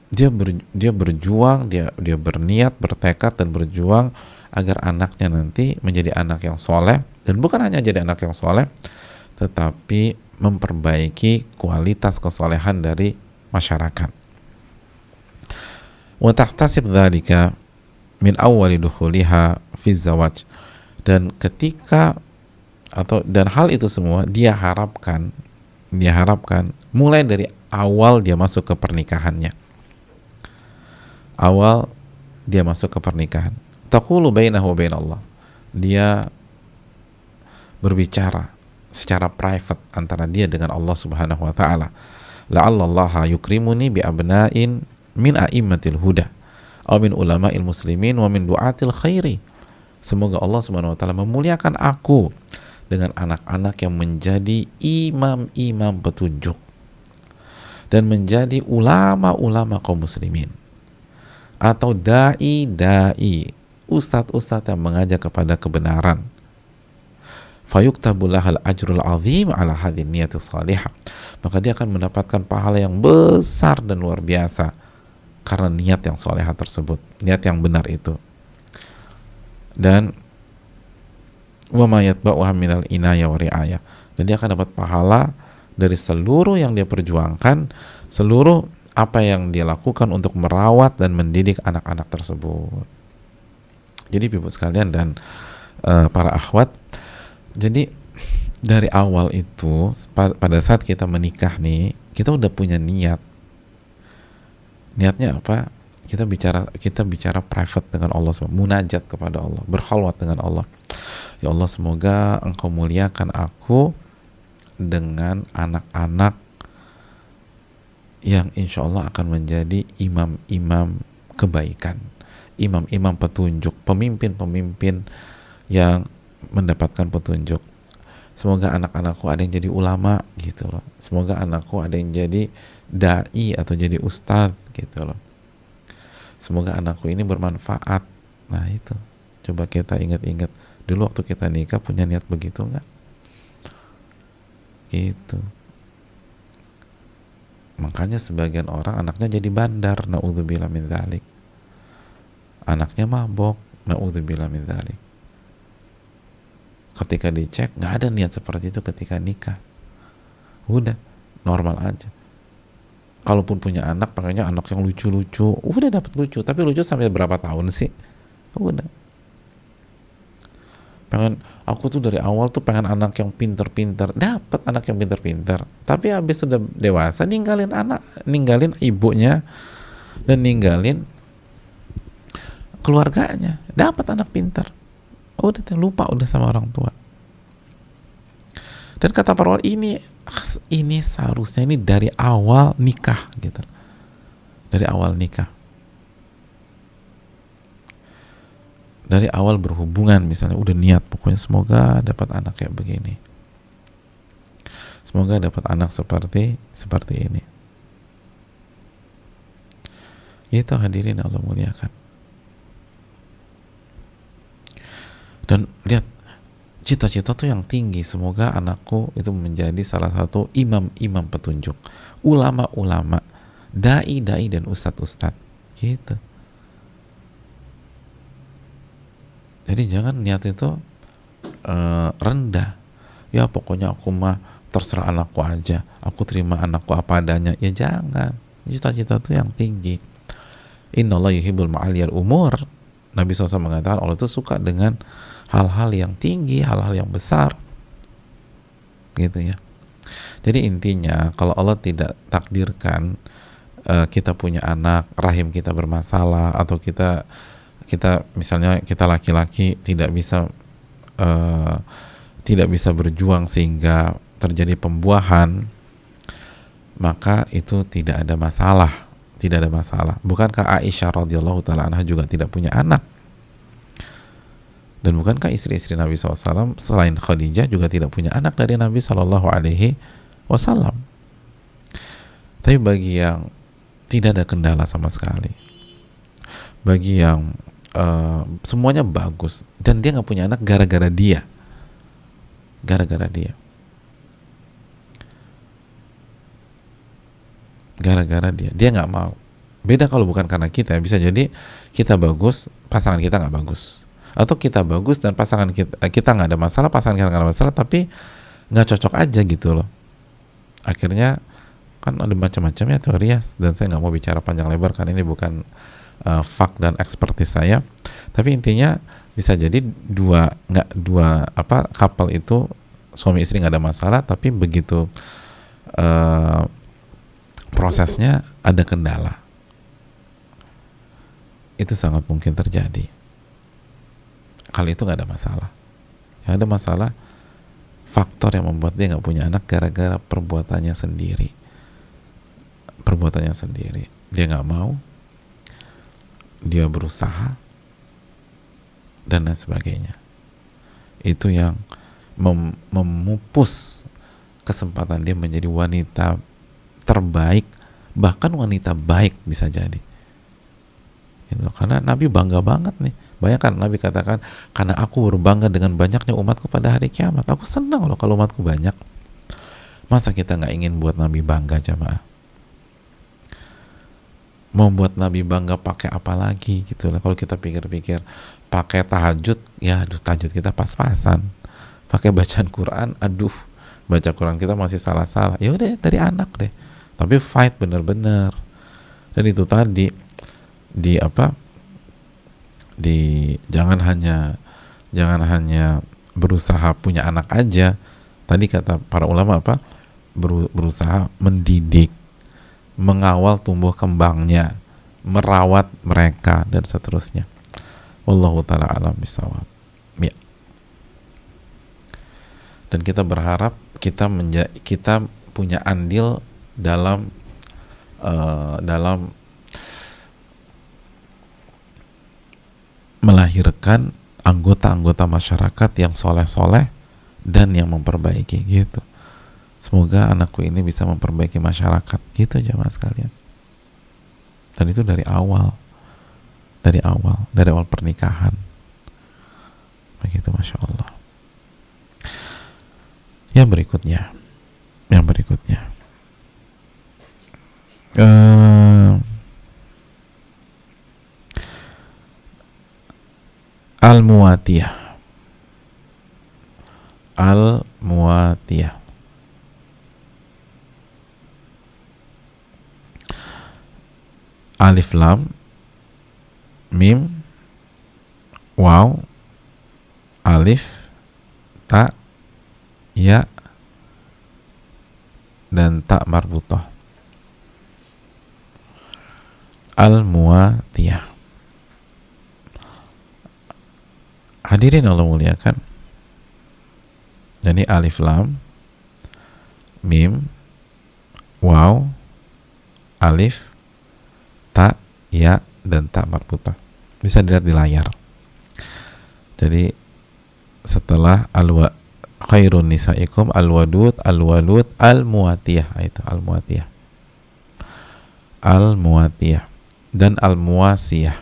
dia berjuang, dia berniat, bertekad dan berjuang agar anaknya nanti menjadi anak yang soleh, dan bukan hanya jadi anak yang soleh, tetapi memperbaiki kualitas kesolehan dari masyarakat. Wa tahtasib dzalika min awwali dukhuliha fi zawaj, dan ketika dan hal itu semua dia harapkan mulai dari awal dia masuk ke pernikahannya. Awal dia masuk ke pernikahan. Taqulu bainahu wa bainallah. Dia berbicara secara private antara dia dengan Allah Subhanahu wa taala. La'allallaha yukrimuni bi abna'in min a'immatil huda aw min ulama'il muslimin wa min du'atil khairi. Semoga Allah Subhanahu wa taala memuliakan aku dengan anak-anak yang menjadi imam-imam petunjuk dan menjadi ulama-ulama kaum muslimin, atau dai-dai, ustadz-ustadz yang mengajak kepada kebenaran. Fayuktabu lahal ajrul azim ala hadhin niyati salihah, maka dia akan mendapatkan pahala yang besar dan luar biasa karena niat yang salihah tersebut, niat yang benar itu. Dan wa ma yatba'uha minal inayah wa ri'ayah, dan dia akan dapat pahala dari seluruh yang dia perjuangkan, seluruh apa yang dia lakukan untuk merawat dan mendidik anak-anak tersebut. Jadi ibu sekalian dan para akhwat, jadi dari awal itu pada saat kita menikah nih, kita udah punya niat. Niatnya apa? Kita bicara private dengan Allah, munajat kepada Allah, berkhalwat dengan Allah. Ya Allah, semoga Engkau muliakan aku dengan anak-anak yang insya Allah akan menjadi imam-imam kebaikan, imam-imam petunjuk, pemimpin-pemimpin yang mendapatkan petunjuk. Semoga anak-anakku ada yang jadi ulama gitu loh. Semoga anakku ada yang jadi dai atau jadi ustadz gitu loh. Semoga anakku ini bermanfaat. Nah itu, coba kita ingat-ingat dulu waktu kita nikah punya niat begitu nggak? Gitu. Makanya sebagian orang anaknya jadi bandar, na'udzubillah min dzalik. Anaknya mabok, na'udzubillah min dzalik. Ketika dicek nggak ada niat seperti itu ketika nikah. Udah normal aja. Kalaupun punya anak, pengennya anak yang lucu-lucu. Udah dapat lucu, tapi lucu sampai berapa tahun sih? Udah. Aku tuh dari awal tuh pengen anak yang pinter-pinter. Dapat anak yang pinter-pinter. Tapi habis sudah dewasa, ninggalin ibunya dan ninggalin keluarganya. Dapat anak pinter. Udah lupa udah sama orang tua. Dan kata para ulama, ini seharusnya ini dari awal nikah gitu. Dari awal nikah. Dari awal berhubungan misalnya udah niat pokoknya semoga dapat anak kayak begini. Semoga dapat anak seperti ini. Itu hadirin Allah muliakan. Dan lihat, cita-cita tuh yang tinggi, semoga anakku itu menjadi salah satu imam-imam petunjuk, ulama-ulama, dai-dai dan ustadz-ustadz gitu. Jadi jangan niat itu rendah. Ya pokoknya aku mah terserah anakku aja, aku terima anakku apa adanya. Ya jangan. Cita-cita itu yang tinggi. Innallaha yuhibbul ma'aliyal umur. Nabi SAW mengatakan Allah itu suka dengan hal-hal yang tinggi, hal-hal yang besar gitu ya. Jadi intinya kalau Allah tidak takdirkan kita punya anak, rahim kita bermasalah, atau kita misalnya kita laki-laki tidak bisa berjuang sehingga terjadi pembuahan, maka itu tidak ada masalah, tidak ada masalah. Bukankah Aisyah radhiyallahu taala anha juga tidak punya anak? Dan bukankah istri-istri Nabi SAW selain Khadijah juga tidak punya anak dari Nabi SAW? Tapi bagi yang tidak ada kendala sama sekali, bagi yang semuanya bagus dan dia nggak punya anak gara-gara dia, dia nggak mau. Beda kalau bukan karena kita, bisa jadi kita bagus, pasangan kita nggak bagus, atau kita bagus dan pasangan kita nggak ada masalah, pasangan kita nggak ada masalah, tapi nggak cocok aja gitu loh. Akhirnya kan ada macam-macam ya teori ya, dan saya nggak mau bicara panjang lebar karena ini bukan fak dan ekspertis saya. Tapi intinya bisa jadi couple itu suami istri nggak ada masalah, tapi begitu prosesnya ada kendala, itu sangat mungkin terjadi. Kali itu nggak ada masalah. Yang ada masalah faktor yang membuat dia nggak punya anak gara-gara perbuatannya sendiri. Dia nggak mau, dia berusaha, dan lain sebagainya. Itu yang memupus kesempatan dia menjadi wanita terbaik, bahkan wanita baik bisa jadi. Gitu. Karena Nabi bangga banget nih. Bayangkan Nabi katakan, karena aku berbangga dengan banyaknya umatku pada hari kiamat. Aku senang loh kalau umatku banyak. Masa kita nggak ingin buat Nabi bangga, jamaah? Mau buat Nabi bangga pakai apa lagi gitu lah. Kalau kita pikir-pikir, pakai tahajud, ya aduh, tahajud kita pas-pasan. Pakai bacaan Quran, aduh, baca Quran kita masih salah-salah. Ya udah, dari anak deh. Tapi fight bener-bener. Dan itu tadi jangan hanya berusaha punya anak aja. Tadi kata para ulama berusaha mendidik, mengawal tumbuh kembangnya, merawat mereka, dan seterusnya. Wallahu ta'ala alam bisawab. Ya. Dan kita berharap kita punya andil dalam melahirkan anggota-anggota masyarakat yang soleh-soleh dan yang memperbaiki gitu. Semoga anakku ini bisa memperbaiki masyarakat gitu, jemaah sekalian. Dan itu dari awal pernikahan. Begitu, Masya Allah. Yang berikutnya Al-Muwatiyah. Alif lam mim waw alif ta ya dan ta marbutah. Al-Muwatiyah. Hadirin Allah muliakan. Jadi alif lam mim waw alif ta ya dan ta marbutah. Bisa dilihat di layar. Jadi setelah khairun nisaikum al-wadud al-muwatiyah, itu al-muwatiyah dan al-muwasiyah.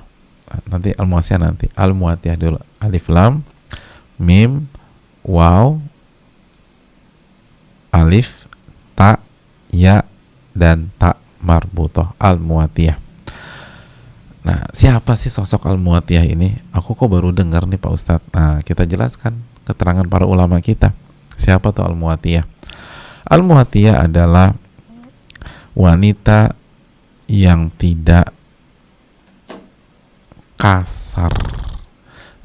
Nanti al-muwasiyah nanti. Al-muwatiyah dulu. Alif lam mim waw alif ta ya dan ta marbutah, al-muwatiyah. Nah, siapa sih sosok al-muwatiyah ini? Aku kok baru dengar nih Pak Ustadz. Nah, kita jelaskan keterangan para ulama kita. Siapa tuh al-muwatiyah? Al-muwatiyah adalah wanita yang tidak kasar,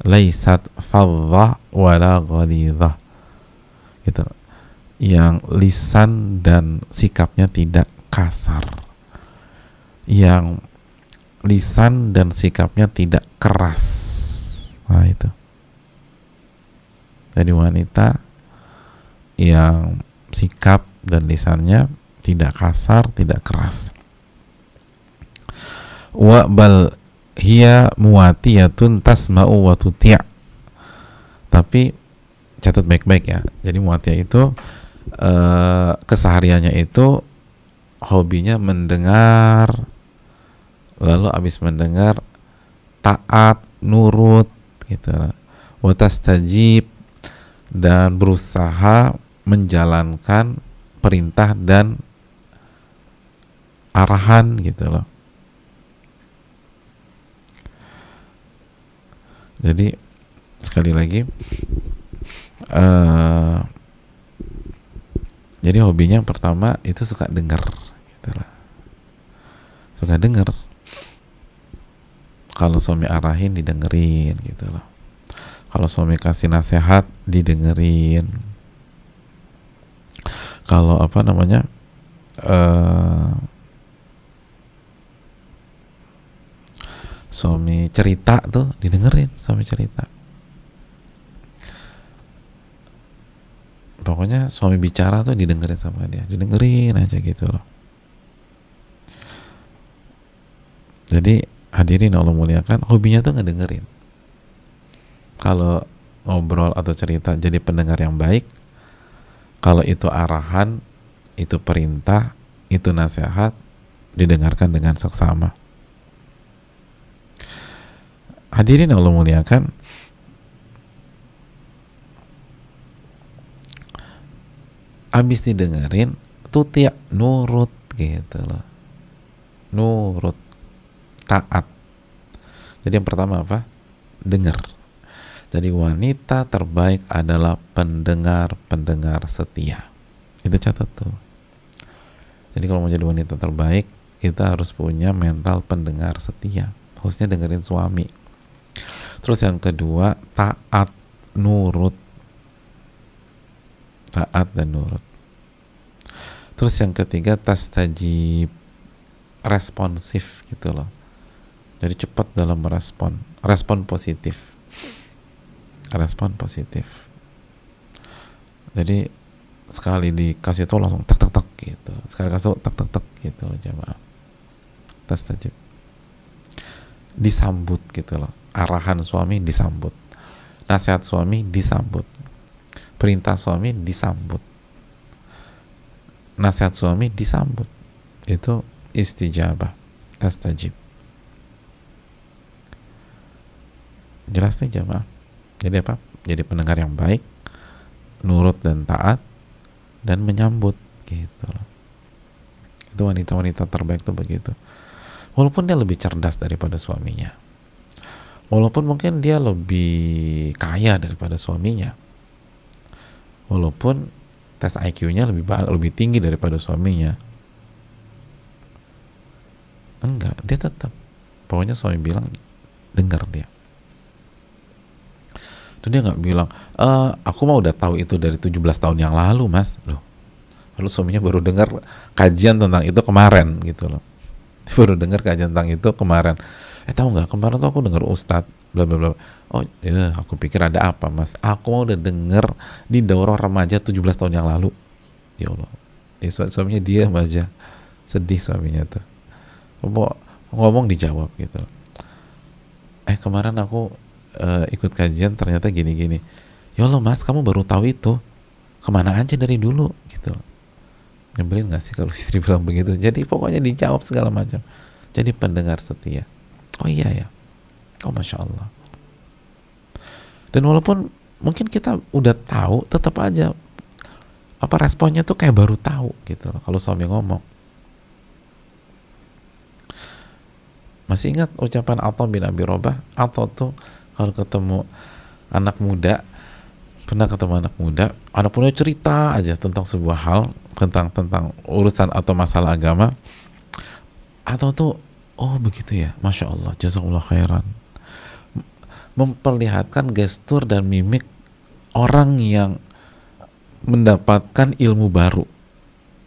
laisat faddah wala ghalidhah, gitu. Yang lisan dan sikapnya tidak kasar, yang lisan dan sikapnya tidak keras. Nah, itu. Jadi wanita yang sikap dan lisannya tidak kasar, tidak keras. wa bal hiya muwatiyatun tasma'u wa tuti'. Tapi catat baik-baik ya. Jadi muwatiyah itu kesehariannya itu hobinya mendengar, lalu abis mendengar taat, nurut gitu. Wa tastajib, dan berusaha menjalankan perintah dan arahan gitu loh. Jadi sekali lagi jadi hobinya yang pertama itu suka dengar gitu loh. Suka dengar. Kalau suami arahin didengerin gitu loh. Kalau suami kasih nasihat didengerin. Kalau apa namanya suami cerita tuh didengerin, suami cerita. Pokoknya suami bicara tuh didengerin sama dia, didengerin aja gitu loh. Jadi hadirin Allah muliakan, hobinya tuh ngedengerin. Kalau ngobrol atau cerita jadi pendengar yang baik. Kalau itu arahan, itu perintah, itu nasihat, didengarkan dengan seksama. Hadirin Allah muliakan, abis didengerin tuti', nurut gitu loh. Nurut, taat. Jadi yang pertama apa? Dengar. Jadi wanita terbaik adalah pendengar-pendengar setia. Itu catat tuh. Jadi kalau mau jadi wanita terbaik, kita harus punya mental pendengar setia. Khususnya dengerin suami. Terus yang kedua, taat, nurut. Taat dan nurut. Terus yang ketiga, tastajib, responsif gitu loh. Jadi cepat dalam merespon, respon positif. Respon positif. Jadi sekali dikasih tahu langsung tek tek tek gitu. Sekali kasih tek tek tek gitu loh jamaah. Tastajib. Disambut gitu loh. Arahan suami disambut. Nasihat suami disambut. Perintah suami disambut. Nasihat suami disambut. Itu istijabah, tastajib. Jelas nih jamaah. Jadi apa? Jadi pendengar yang baik, nurut dan taat, dan menyambut gitu loh. Itu wanita-wanita terbaik tuh begitu. Walaupun dia lebih cerdas daripada suaminya, walaupun mungkin dia lebih kaya daripada suaminya, walaupun tes IQ-nya lebih tinggi daripada suaminya, enggak, dia tetap pokoknya suami bilang dengar dia. Dan dia nggak bilang aku mah udah tahu itu dari 17 tahun yang lalu mas. Loh, lalu suaminya baru dengar kajian tentang itu kemarin gitu loh. Dia baru dengar kajian tentang itu kemarin. Tahu nggak, kemarin tuh aku dengar ustadz bla bla bla. Oh ya, aku pikir ada apa mas, aku mau udah denger di daurah remaja 17 tahun yang lalu. Ya Allah, suaminya diam aja, sedih suaminya tuh. Ngomong dijawab gitu. Kemarin aku ikut kajian ternyata gini-gini. Ya Allah mas, kamu baru tahu itu, kemana aja dari dulu gitu. Nyebelin gak sih kalau istri bilang begitu? Jadi pokoknya dijawab segala macam. Jadi pendengar setia. Oh iya ya, oh masya Allah. Dan walaupun mungkin kita udah tahu, tetap aja apa responnya tuh kayak baru tahu gitu loh, kalau suami ngomong. Masih ingat ucapan Atha bin Abi Robah? Atha tuh kalau ketemu anak muda, pernah ketemu anak muda cerita aja tentang sebuah hal, tentang urusan atau masalah agama, atau tuh oh begitu ya, masya Allah, jazakallah khairan, memperlihatkan gestur dan mimik orang yang mendapatkan ilmu baru.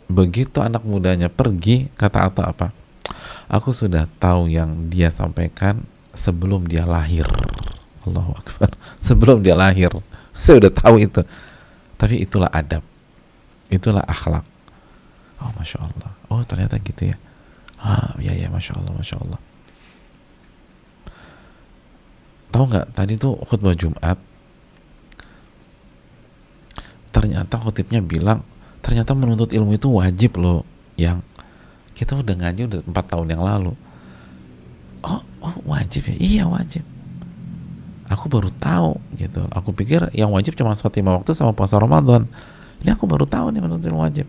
Begitu anak mudanya pergi, kata Atta apa? Aku sudah tahu yang dia sampaikan sebelum dia lahir. Allahu Akbar. Sebelum dia lahir, saya udah tahu itu. Tapi itulah adab, itulah akhlak. Oh masya Allah. Oh ternyata gitu ya. Ya masya Allah, masya Allah. tahu nggak, tadi tuh khutbah Jumat ternyata khotibnya bilang ternyata menuntut ilmu itu wajib loh, yang kita udah ngaji udah 4 tahun yang lalu. Oh wajib ya? Iya wajib. Aku baru tahu gitu. Aku pikir yang wajib cuma sholat 5 waktu sama puasa Ramadan. Ini aku baru tahu nih menuntut ilmu wajib.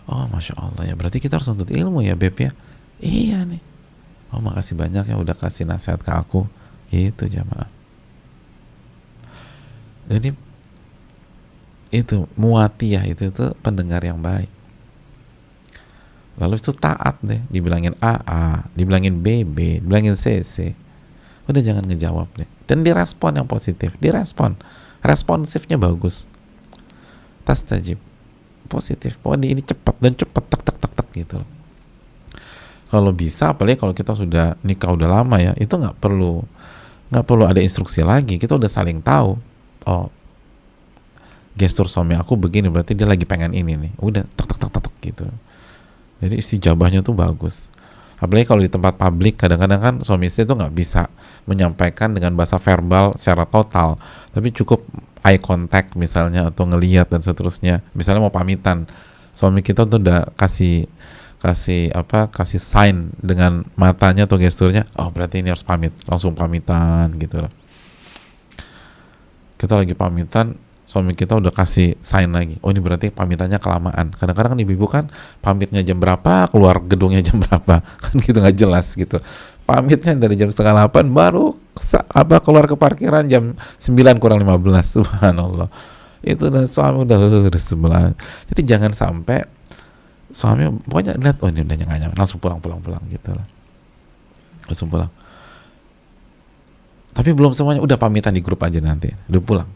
Oh Masya Allah ya, berarti kita harus menuntut ilmu ya Beb ya. Iya nih. Oh makasih banyak ya udah kasih nasihat ke aku. Gitu jamaah. Jadi itu muatiyah itu pendengar yang baik. Lalu itu taat deh, dibilangin AA, dibilangin BB, dibilangin CC. Udah jangan ngejawab deh. Dan direspon yang positif, direspon. Responsifnya bagus. Tastajib. Positif. Pokoknya ini cepat dan cepat tak gitu loh. Kalau bisa, apalagi kalau kita sudah nikah udah lama ya, itu nggak perlu ada instruksi lagi. Kita udah saling tahu. Oh, gestur suami aku begini, berarti dia lagi pengen ini nih. Udah tak gitu. Jadi istijabahnya tuh bagus. Apalagi kalau di tempat publik, kadang-kadang kan suami istri itu nggak bisa menyampaikan dengan bahasa verbal secara total, tapi cukup eye contact misalnya, atau ngelihat dan seterusnya. Misalnya mau pamitan, suami kita tuh udah kasih sign dengan matanya atau gesturnya, oh berarti ini harus pamit, langsung pamitan gitu loh. Kita lagi pamitan, suami kita udah kasih sign lagi, oh ini berarti pamitannya kelamaan. Kadang-kadang kan ibu-ibu kan pamitnya jam berapa, keluar gedungnya jam berapa, kan gitu nggak jelas gitu. Pamitnya dari jam 7:30 baru keluar ke parkiran jam 9:15. Subhanallah. Itu udah suami udah sebelah. Jadi jangan sampai suami pokoknya lihat, oh ini udah nyaman, langsung pulang gitu lah. Langsung pulang. Tapi belum semuanya, udah pamitan di grup aja nanti, udah pulang.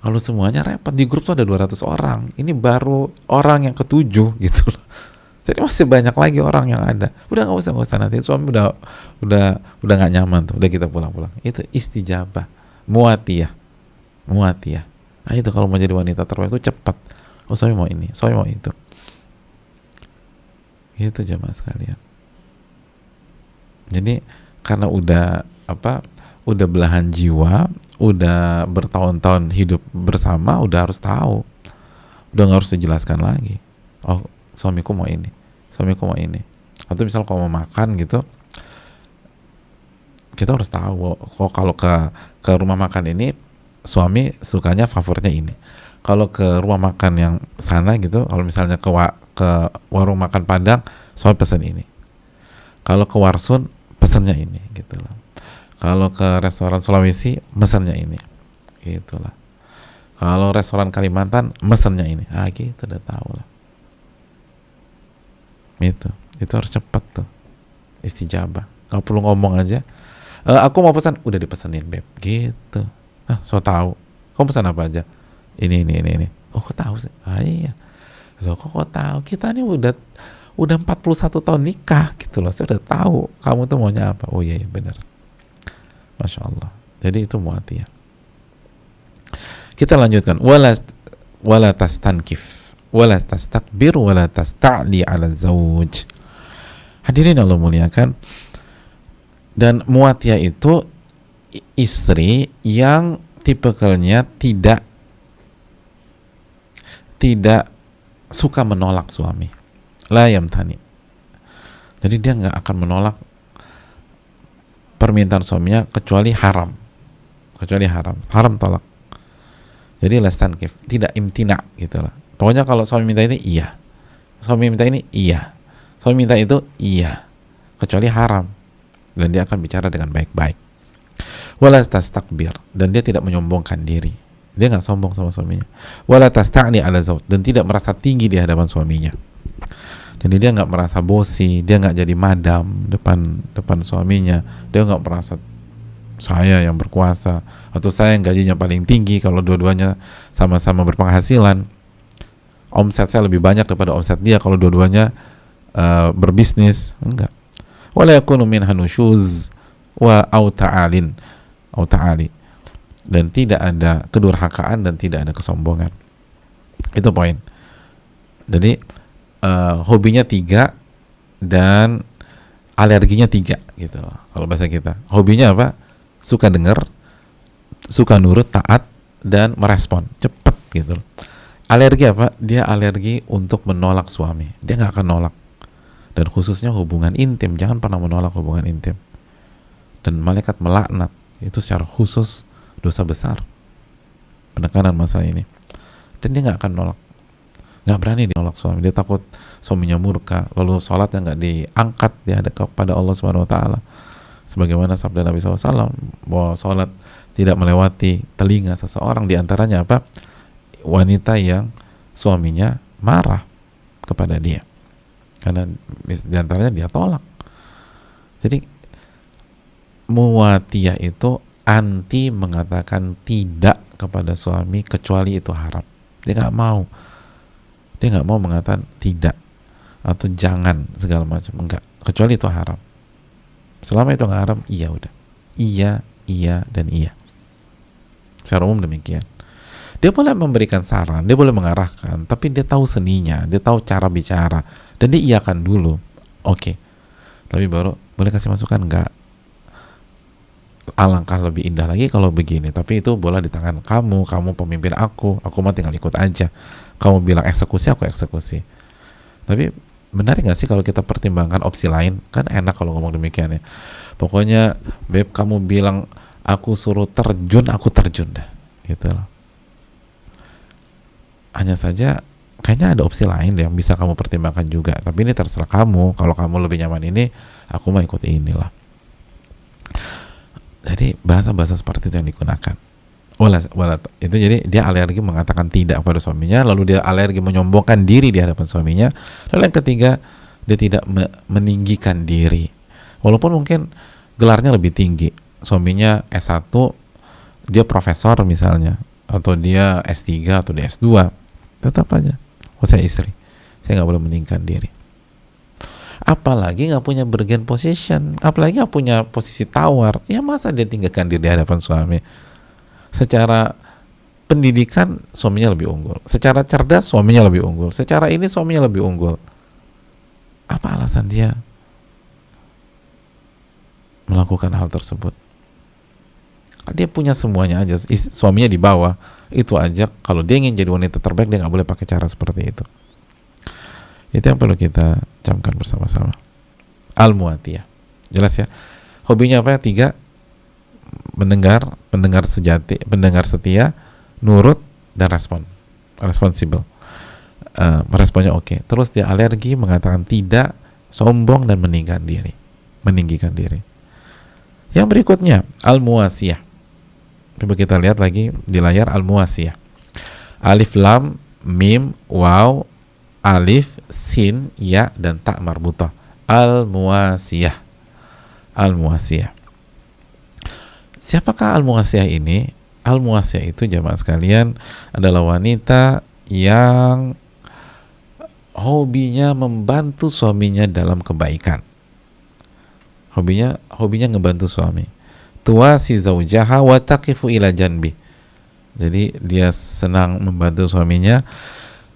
Kalau semuanya repot, di grup tuh ada 200 orang. Ini baru orang yang ke-7 gitu loh. Jadi masih banyak lagi orang yang ada. Udah nggak usah nanti suami udah nggak nyaman tuh. Udah kita pulang. Itu istijabah, muatiyah. Nah itu kalau mau jadi wanita terbaik itu cepat. Oh suami mau ini, suami mau itu. Gitu jamaah sekalian. Jadi karena udah belahan jiwa, udah bertahun-tahun hidup bersama, udah harus tahu, udah nggak harus dijelaskan lagi. Oh suamiku mau ini. Atau misal kalau mau makan gitu, kita harus tahu. Oh kalau ke rumah makan ini suami sukanya favoritnya ini. Kalau ke rumah makan yang sana gitu, kalau misalnya ke warung makan Padang, suami pesan ini. Kalau ke Warsun pesannya ini gitu loh. Kalau ke restoran Sulawesi mesennya ini, gitulah. Kalau restoran Kalimantan mesennya ini, gitu udah tahu lah. Itu harus cepat tuh, istijabah. Gak perlu ngomong aja. Aku mau pesan, udah dipesenin Beb, gitu. So tahu. Kamu pesan apa aja? Ini. Oh kok tahu sih? Iya. Loh kok tahu? Kita nih udah 41 tahun nikah gitu loh. Saya udah tahu kamu tuh maunya apa. Oh iya benar. Masya Allah. Jadi itu muatiyah. Kita lanjutkan. Wala tastankif, wala tastakbir, wala tasta'li ala zawj. Hadirin Allah muliakan. Dan muatiyah itu istri yang tipikalnya tidak suka menolak suami. La yamtani. Jadi dia nggak akan menolak permintaan suaminya kecuali haram tolak. Jadi lastankif, tidak imtina gitu lah. Pokoknya kalau suami minta ini iya, suami minta ini iya, suami minta itu iya, kecuali haram, dan dia akan bicara dengan baik-baik. Wala tastakbir, dan dia tidak menyombongkan diri, dia nggak sombong sama suaminya. Wala tasta'ni ala zawj, dan tidak merasa tinggi di hadapan suaminya. Jadi dia nggak merasa bosi, dia nggak jadi madam depan suaminya, dia nggak merasa saya yang berkuasa atau saya yang gajinya paling tinggi kalau dua-duanya sama-sama berpenghasilan. Omset saya lebih banyak daripada omset dia kalau dua-duanya berbisnis. Enggak. Wala yakunu minha nusyuz wa au ta'ali, dan tidak ada kedurhakaan dan tidak ada kesombongan. Itu poin. Jadi hobinya 3 dan alerginya 3 gitu. Kalau bahasa kita, hobinya apa? suka dengar, suka nurut, taat, dan merespon cepet gitu. Alergi apa? Dia alergi untuk menolak suami. Dia nggak akan nolak. Dan khususnya hubungan intim, jangan pernah menolak hubungan intim. Dan malaikat melaknat itu secara khusus dosa besar. Penekanan masa ini. Dan dia nggak akan nolak, nggak berani dinolak suami. Dia takut suaminya murka, lalu sholatnya nggak diangkat, dia ada kepada Allah Subhanahu Wa Taala. Sebagaimana sabda Nabi SAW bahwa sholat tidak melewati telinga seseorang, diantaranya apa? Wanita yang suaminya marah kepada dia, karena diantaranya dia tolak. Jadi muwatiyah itu anti mengatakan tidak kepada suami kecuali itu haram. Dia nggak mau, mengatakan tidak atau jangan segala macam, enggak, kecuali itu haram. Selama itu nggak haram, iya udah, iya dan iya. Secara umum demikian. Dia boleh memberikan saran, dia boleh mengarahkan, tapi dia tahu seninya, dia tahu cara bicara, dan dia iakan dulu. Oke. Tapi baru boleh kasih masukan, enggak. Alangkah lebih indah lagi kalau begini, tapi itu bola di tangan kamu pemimpin aku mah tinggal ikut aja. Kamu bilang eksekusi, aku eksekusi. Tapi benar nggak sih kalau kita pertimbangkan opsi lain? Kan enak kalau ngomong demikian ya. Pokoknya beb, kamu bilang aku suruh terjun, aku terjun dah, gitu loh. Hanya saja kayaknya ada opsi lain yang bisa kamu pertimbangkan juga, tapi ini terserah kamu. Kalau kamu lebih nyaman ini, aku mah ikut inilah. Jadi bahasa-bahasa seperti itu yang digunakan. Itu jadi dia alergi mengatakan tidak kepada suaminya, lalu dia alergi menyombongkan diri di hadapan suaminya. Lalu yang ketiga, dia tidak meninggikan diri. Walaupun mungkin gelarnya lebih tinggi. Suaminya S1, dia profesor misalnya, atau dia S3 atau dia S2, tetap aja, saya istri, saya nggak boleh meninggikan diri. Apalagi nggak punya bargain position, apalagi nggak punya posisi tawar, ya masa dia tinggalkan diri di hadapan suami? Secara pendidikan suaminya lebih unggul, secara cerdas suaminya lebih unggul, secara ini suaminya lebih unggul. Apa alasan dia melakukan hal tersebut? Dia punya semuanya aja, suaminya di bawah, itu aja. Kalau dia ingin jadi wanita terbaik, dia nggak boleh pakai cara seperti itu. Itu yang perlu kita camkan bersama-sama. Al-muatiyah, jelas ya. Hobinya apa ya? 3, pendengar sejati, pendengar setia, nurut, dan responsibel. Responnya oke. Terus dia alergi mengatakan tidak, sombong, dan meninggikan diri. Yang berikutnya al-muwasiyah. Coba kita lihat lagi di layar al-muwasiyah. Alif lam mim waw alif sin ya dan ta marbutah. Al-muwasiyah. Siapakah al-muwasiyah ini? Al-muwasiyah itu jamaah sekalian adalah wanita yang hobinya membantu suaminya dalam kebaikan. Hobinya ngebantu suami. Tuwasi zaujaha wa taqifu ila janbi. Jadi dia senang membantu suaminya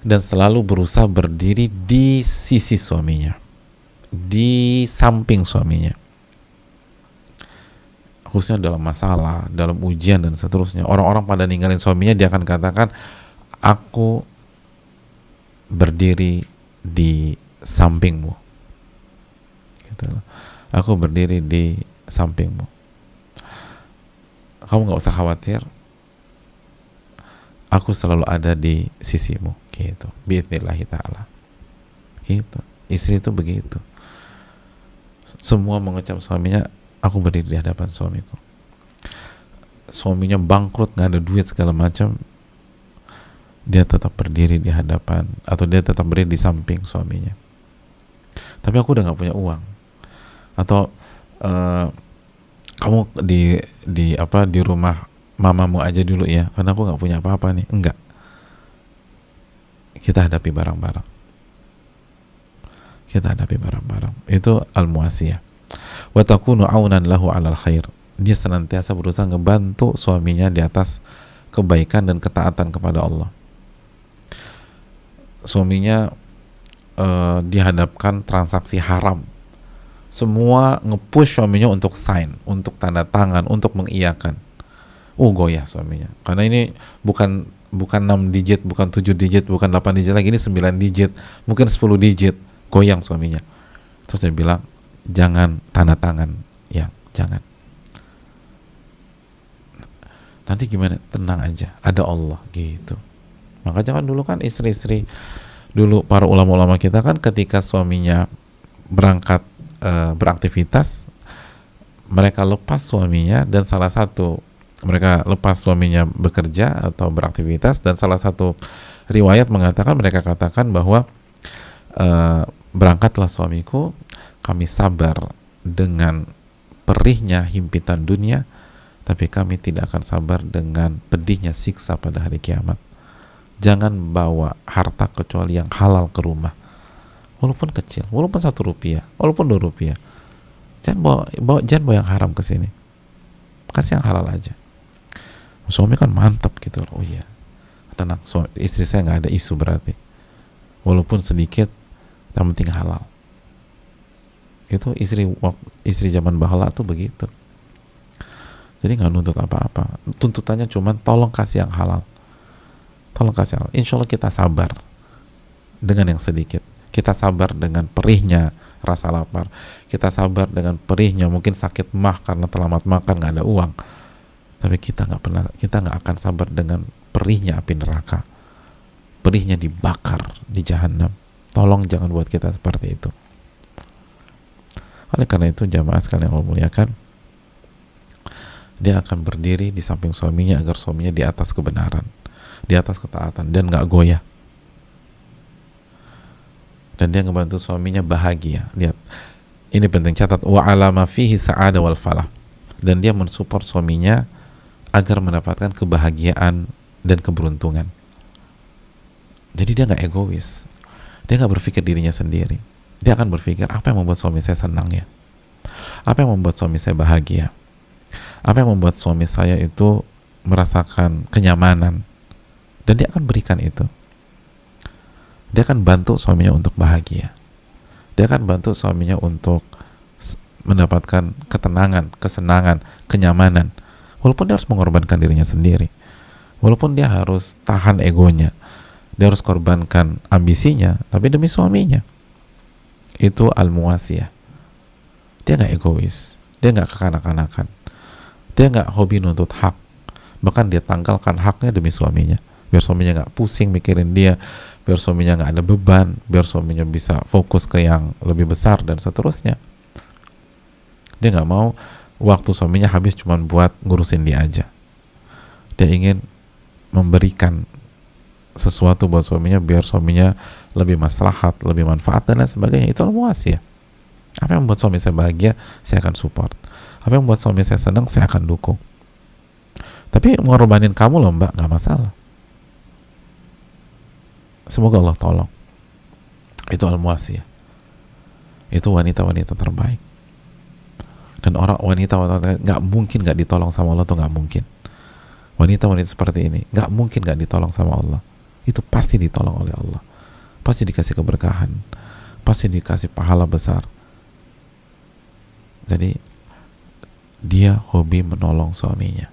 dan selalu berusaha berdiri di sisi suaminya, di samping suaminya, khususnya dalam masalah, dalam ujian dan seterusnya. Orang-orang pada ninggalin suaminya, dia akan katakan, aku berdiri di sampingmu, gitu. Aku berdiri di sampingmu, kamu gak usah khawatir, aku selalu ada di sisimu, gitu. Bi'idnillahi ta'ala. Gitu. Istri itu begitu. Semua mengecam suaminya, aku berdiri di hadapan suamiku. Suaminya bangkrut, gak ada duit segala macam, dia tetap berdiri di hadapan, atau dia tetap berdiri di samping suaminya. Tapi aku udah gak punya uang, atau kamu di rumah mamamu aja dulu ya, karena aku nggak punya apa-apa nih. Enggak, kita hadapi bareng-bareng. Itu al-muwasiyah. Wa takunu aunan lahu 'alal khair. Dia senantiasa berusaha ngebantu suaminya di atas kebaikan dan ketaatan kepada Allah. Suaminya dihadapkan transaksi haram, semua nge-push suaminya untuk sign, untuk tanda tangan, untuk mengiyakan. Goyah suaminya. Karena ini bukan bukan 6 digit, bukan 7 digit, bukan 8 digit lagi, ini 9 digit, mungkin 10 digit. Goyang suaminya. Terus saya bilang, jangan tanda tangan. Ya, jangan. Nanti gimana? Tenang aja, ada Allah gitu. Maka jangan dulu kan istri-istri dulu, para ulama-ulama kita kan ketika suaminya berangkat beraktivitas, mereka lepas suaminya, dan salah satu mereka lepas suaminya bekerja atau beraktivitas, dan salah satu riwayat mengatakan, mereka katakan bahwa berangkatlah suamiku, kami sabar dengan perihnya himpitan dunia, tapi kami tidak akan sabar dengan pedihnya siksa pada hari kiamat. Jangan bawa harta kecuali yang halal ke rumah, walaupun kecil, walaupun 1 rupiah, walaupun 2 rupiah. Jangan bawa yang haram ke sini, kasih yang halal aja. Suami kan mantap gitu loh. Oh iya, tenang, istri saya nggak ada isu berarti, walaupun sedikit, yang penting halal. Itu istri zaman bahala tuh begitu. Jadi nggak nuntut apa-apa, tuntutannya cuman tolong kasih yang halal, tolong kasih halal. Insya Allah kita sabar dengan yang sedikit, kita sabar dengan perihnya rasa lapar, kita sabar dengan perihnya mungkin sakit mah karena terlambat makan, nggak ada uang. Tapi kita nggak akan sabar dengan perihnya api neraka, perihnya dibakar di jahanam. Tolong jangan buat kita seperti itu. Oleh karena itu, jamaah sekalian yang Allah muliakan, dia akan berdiri di samping suaminya agar suaminya di atas kebenaran, di atas ketaatan, dan nggak goyah. Dan dia ngebantu suaminya bahagia. Lihat, ini penting, catat, wa alama fihi sa'ada wal falah. Dan dia mensupport suaminya agar mendapatkan kebahagiaan dan keberuntungan. Jadi dia nggak egois, dia nggak berpikir dirinya sendiri. Dia akan berpikir, apa yang membuat suami saya senang ya, apa yang membuat suami saya bahagia, apa yang membuat suami saya itu merasakan kenyamanan, dan dia akan berikan itu. Dia akan bantu suaminya untuk bahagia, dia akan bantu suaminya untuk mendapatkan ketenangan, kesenangan, kenyamanan, walaupun dia harus mengorbankan dirinya sendiri, walaupun dia harus tahan egonya, dia harus korbankan ambisinya, tapi demi suaminya. Itu al-muwasiyah. Dia nggak egois, dia nggak kekanak-kanakan, dia nggak hobi nuntut hak, bahkan dia tanggalkan haknya demi suaminya, biar suaminya nggak pusing mikirin dia, biar suaminya nggak ada beban, biar suaminya bisa fokus ke yang lebih besar, dan seterusnya. Dia nggak mau waktu suaminya habis cuma buat ngurusin dia aja. Dia ingin memberikan sesuatu buat suaminya biar suaminya lebih maslahat, lebih manfaat, dan lain sebagainya. Itu al-muwasiyah. Apa yang membuat suami saya bahagia, saya akan support. Apa yang membuat suami saya senang, saya akan dukung. Tapi ngorbanin kamu loh mbak, nggak masalah. Semoga Allah tolong. Itu al-muwasiyah. Itu wanita-wanita terbaik. Dan wanita nggak mungkin nggak ditolong sama Allah, tuh nggak mungkin. Wanita-wanita seperti ini nggak mungkin nggak ditolong sama Allah. Itu pasti ditolong oleh Allah, pasti dikasih keberkahan, pasti dikasih pahala besar. Jadi dia hobi menolong suaminya.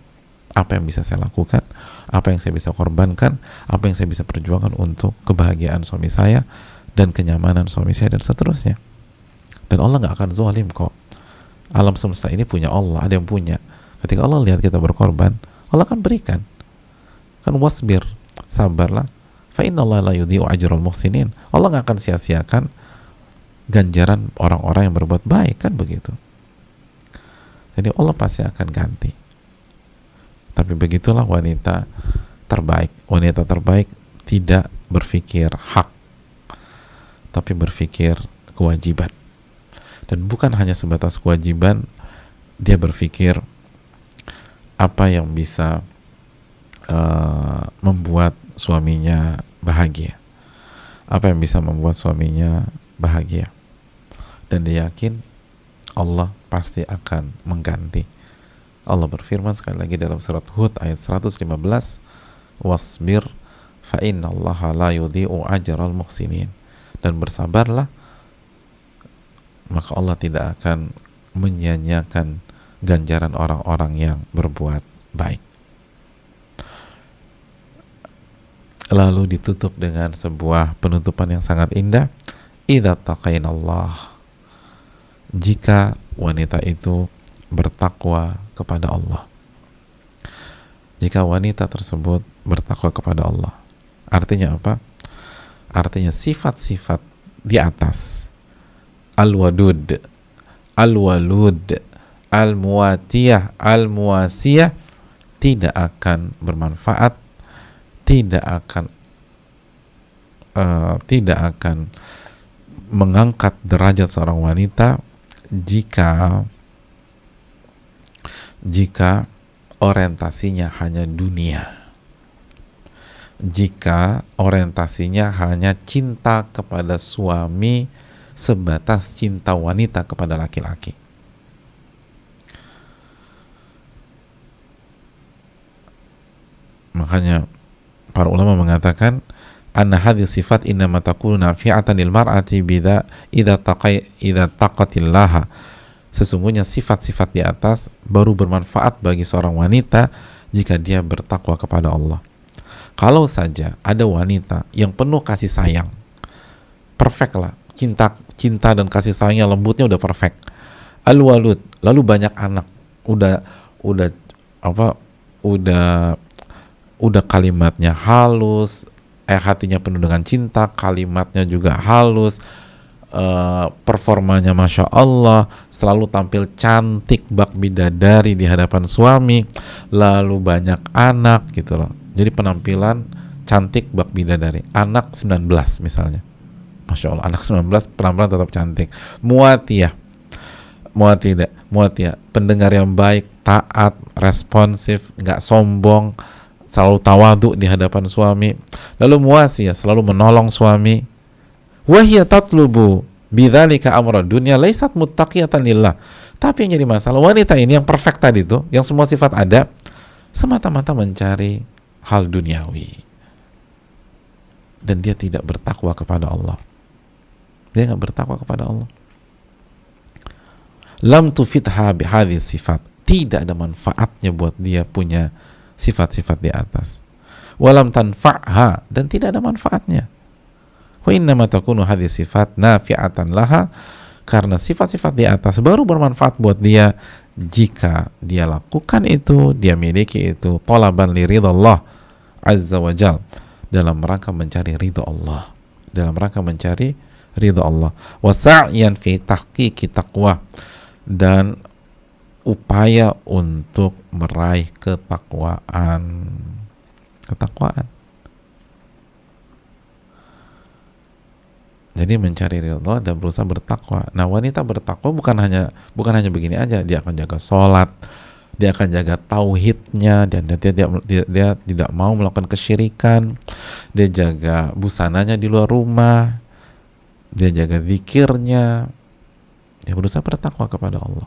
Apa yang bisa saya lakukan, apa yang saya bisa korbankan, apa yang saya bisa perjuangkan untuk kebahagiaan suami saya dan kenyamanan suami saya, dan seterusnya. Dan Allah nggak akan zalim kok. Alam semesta ini punya Allah, ada yang punya. Ketika Allah lihat kita berkorban, Allah akan berikan. Kan wasbir, sabarlah, fa innallaha la yudhi'u ajral muhsinin. Allah nggak akan sia-siakan ganjaran orang-orang yang berbuat baik, kan begitu. Jadi Allah pasti akan ganti. Tapi begitulah wanita terbaik. Wanita terbaik tidak berpikir hak, tapi berpikir kewajiban. Dan bukan hanya sebatas kewajiban, dia berpikir apa yang bisa membuat suaminya bahagia, apa yang bisa membuat suaminya bahagia. Dan dia yakin Allah pasti akan mengganti. Allah berfirman sekali lagi dalam surat Hud ayat 115, wasbir fa innallaha la yudhi'u ajral muhsinin. Dan bersabarlah, maka Allah tidak akan menyia-nyiakan ganjaran orang-orang yang berbuat baik. Lalu ditutup dengan sebuah penutupan yang sangat indah. Idza taqainallah, jika wanita itu bertakwa kepada Allah. Jika wanita tersebut bertakwa kepada Allah. Artinya apa? Artinya sifat-sifat di atas. Al-wadud, al-walud, al-muwatiyah, al-muwasiyah tidak akan bermanfaat, tidak akan mengangkat derajat seorang wanita jika orientasinya hanya dunia, jika orientasinya hanya cinta kepada suami sebatas cinta wanita kepada laki-laki. Makanya para ulama mengatakan anna hadhihi sifat innama takunu nafi'atan lil mar'ati bidza idza taqatillaha. Sesungguhnya sifat-sifat di atas baru bermanfaat bagi seorang wanita jika dia bertakwa kepada Allah. Kalau saja ada wanita yang penuh kasih sayang, perfect lah, cinta dan kasih sayangnya, lembutnya udah perfect. Al-walud, lalu banyak anak, udah kalimatnya halus, hatinya penuh dengan cinta, kalimatnya juga halus, performanya Masya Allah, selalu tampil cantik bak bidadari di hadapan suami, lalu banyak anak gitu loh. Jadi penampilan cantik bak bidadari, anak 19 misalnya, Masya Allah, anak 19 penampilan tetap cantik. Muatiyah, pendengar yang baik, taat, responsif, nggak sombong, selalu tawadu di hadapan suami. Lalu muasiyah, selalu menolong suami. Wahia tatlubu bidzalika amra dunya laisat muttaqiyatan lillah. Tapi yang jadi masalah, wanita ini yang perfect tadi tuh, yang semua sifat ada, semata-mata mencari hal duniawi, dan dia tidak bertakwa kepada Allah. Dia nggak bertakwa kepada Allah. Lam tufidha bihadhihi sifat, tidak ada manfaatnya buat dia punya sifat-sifat di atas. Walam tanfa'ha, dan tidak ada manfaatnya. Wa innama takunu hadhihi sifat nafi'atan laha, karena sifat-sifat di atas baru bermanfaat buat dia jika dia lakukan itu, dia miliki itu, talaban li ridallah azza wa jal, dalam rangka mencari ridha Allah, dalam rangka mencari ridha Allah, wa sa'yan fi tahqiqi taqwa, dan upaya untuk meraih ketakwaan. Jadi mencari ridha Allah dan berusaha bertakwa. Nah, wanita bertakwa bukan hanya begini aja, dia akan jaga sholat, dia akan jaga tauhidnya, dan dia tidak mau melakukan kesyirikan, dia jaga busananya di luar rumah, dia jaga zikirnya, dia berusaha bertakwa kepada Allah.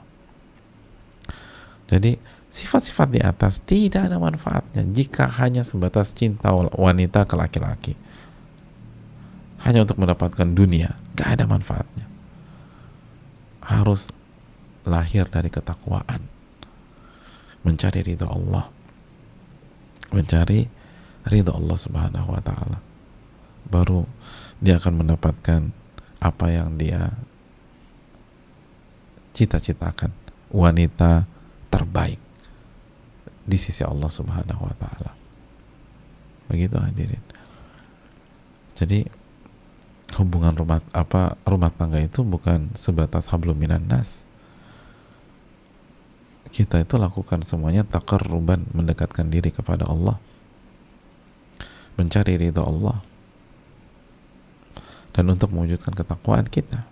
Jadi sifat-sifat di atas tidak ada manfaatnya jika hanya sebatas cinta wanita ke laki-laki, hanya untuk mendapatkan dunia, gak ada manfaatnya. Harus lahir dari ketakwaan, mencari ridha Allah, mencari ridha Allah subhanahu wa ta'ala, baru dia akan mendapatkan apa yang dia cita-citakan, wanita terbaik di sisi Allah subhanahu wa ta'ala. Begitu hadirin. Jadi hubungan rumah tangga itu bukan sebatas hablum minan nas. Kita itu lakukan semuanya taqarruban, mendekatkan diri kepada Allah, mencari ridha Allah, dan untuk mewujudkan ketakwaan kita.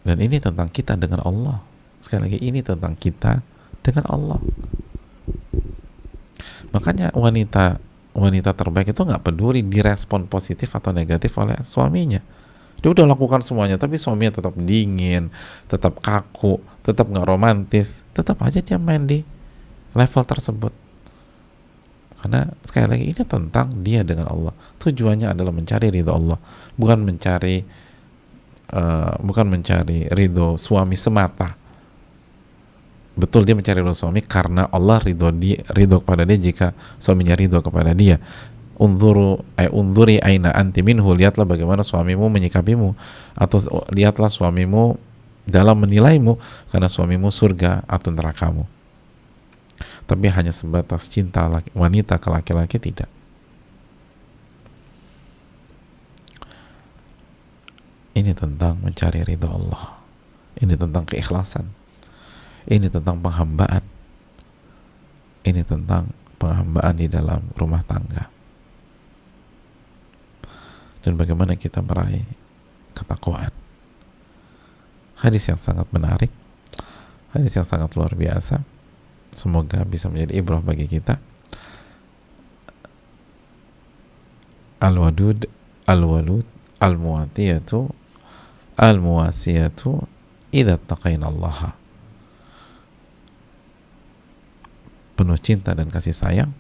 Dan ini tentang kita dengan Allah. Sekali lagi, ini tentang kita dengan Allah. Makanya wanita terbaik itu nggak peduli direspon positif atau negatif oleh suaminya. Dia udah lakukan semuanya, tapi suaminya tetap dingin, tetap kaku, tetap nggak romantis, tetap aja dia main di level tersebut. Karena sekali lagi ini tentang dia dengan Allah. Tujuannya adalah mencari ridho Allah, bukan mencari ridho suami semata. Betul, dia mencari ridho suami karena Allah ridho kepada dia jika suaminya ridho kepada dia. Unzuri aina anti minhu, lihatlah bagaimana suamimu menyikapimu, atau lihatlah suamimu dalam menilaimu, karena suamimu surga atau nerakamu. Tapi hanya sebatas cinta wanita ke laki-laki, tidak. Ini tentang mencari ridho Allah, ini tentang keikhlasan, ini tentang penghambaan, ini tentang penghambaan di dalam rumah tangga, dan bagaimana kita meraih ketakwaan. Hadis yang sangat menarik, hadis yang sangat luar biasa. Semoga bisa menjadi ibrah bagi kita. Al-wadud, al-walud, al-muwatiyatu, al-muwasiyatu idza taqaina Allah. Penuh cinta dan kasih sayang,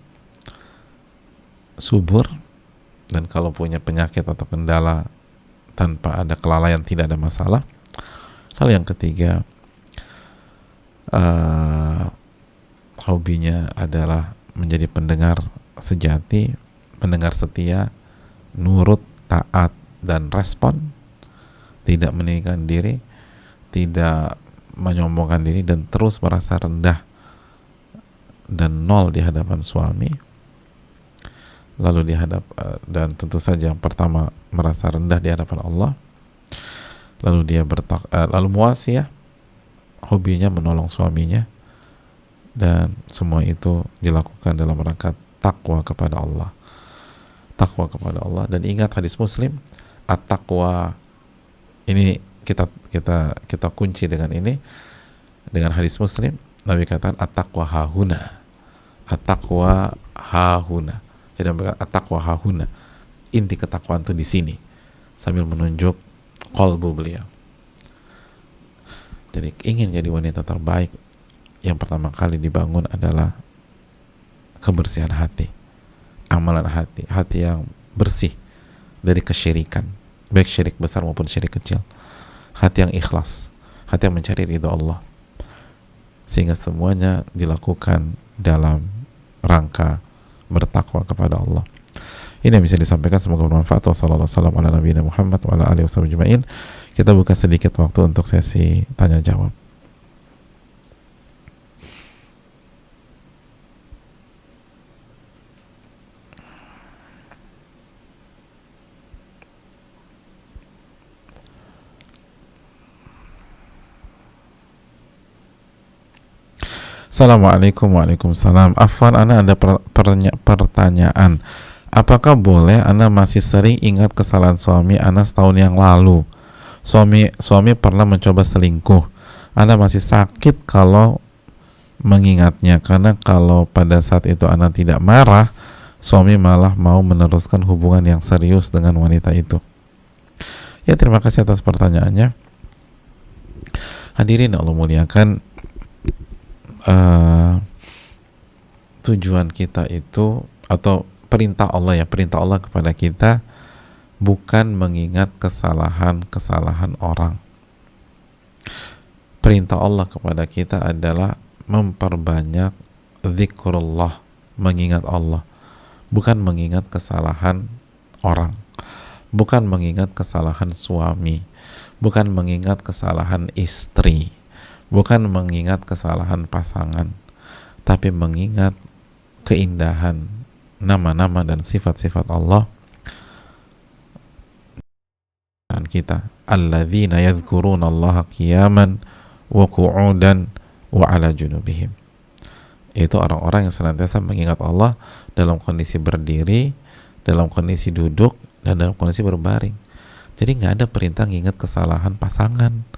subur, dan kalau punya penyakit atau kendala tanpa ada kelalaian, tidak ada masalah. Hal yang ketiga, hobinya adalah menjadi pendengar sejati, pendengar setia, nurut, taat, dan respon, tidak meninggikan diri, tidak menyombongkan diri, dan terus merasa rendah dan nol di hadapan suami. Lalu dan tentu saja yang pertama merasa rendah di hadapan Allah. Lalu dia lalu muasiyah, hobinya menolong suaminya, dan semua itu dilakukan dalam rangka takwa kepada Allah. Takwa kepada Allah. Dan ingat hadis Muslim, at-taqwa, ini kita kunci dengan ini, dengan hadis Muslim. Nabi katakan at-taqwa hahuna, at-taqwa hahuna. Jadi at-taqwa hahuna, inti ketakwaan itu di sini, sambil menunjuk qalbu beliau. Jadi ingin jadi wanita terbaik, yang pertama kali dibangun adalah kebersihan hati, amalan hati, hati yang bersih dari kesyirikan, baik syirik besar maupun syirik kecil, hati yang ikhlas, hati yang mencari ridho Allah, sehingga semuanya dilakukan dalam rangka bertakwa kepada Allah. Ini yang bisa disampaikan, semoga bermanfaat. Wassalamualaikum warahmatullahi wabarakatuh. Kita buka sedikit waktu untuk sesi tanya jawab. Assalamualaikum. Waalaikumsalam. Afwan, Ana ada pertanyaan. Apakah boleh Ana masih sering ingat kesalahan suami Ana setahun yang lalu? Suami pernah mencoba selingkuh. Ana masih sakit kalau mengingatnya, karena kalau pada saat itu Ana tidak marah, suami malah mau meneruskan hubungan yang serius dengan wanita itu. Ya, terima kasih atas pertanyaannya. Hadirin Allah muliakan, tujuan kita itu, atau perintah Allah kepada kita, bukan mengingat kesalahan orang. Perintah Allah kepada kita adalah memperbanyak zikrullah, mengingat Allah, bukan mengingat kesalahan orang, bukan mengingat kesalahan suami, bukan mengingat kesalahan istri, bukan mengingat kesalahan pasangan, tapi mengingat keindahan nama-nama dan sifat-sifat Allah dan kita. Alladzina yadhkuruna Allaha qiyaman wa qu'udan wa ala junubihim. Itu orang-orang yang senantiasa mengingat Allah dalam kondisi berdiri, dalam kondisi duduk, dan dalam kondisi berbaring. Jadi nggak ada perintah mengingat kesalahan pasangan.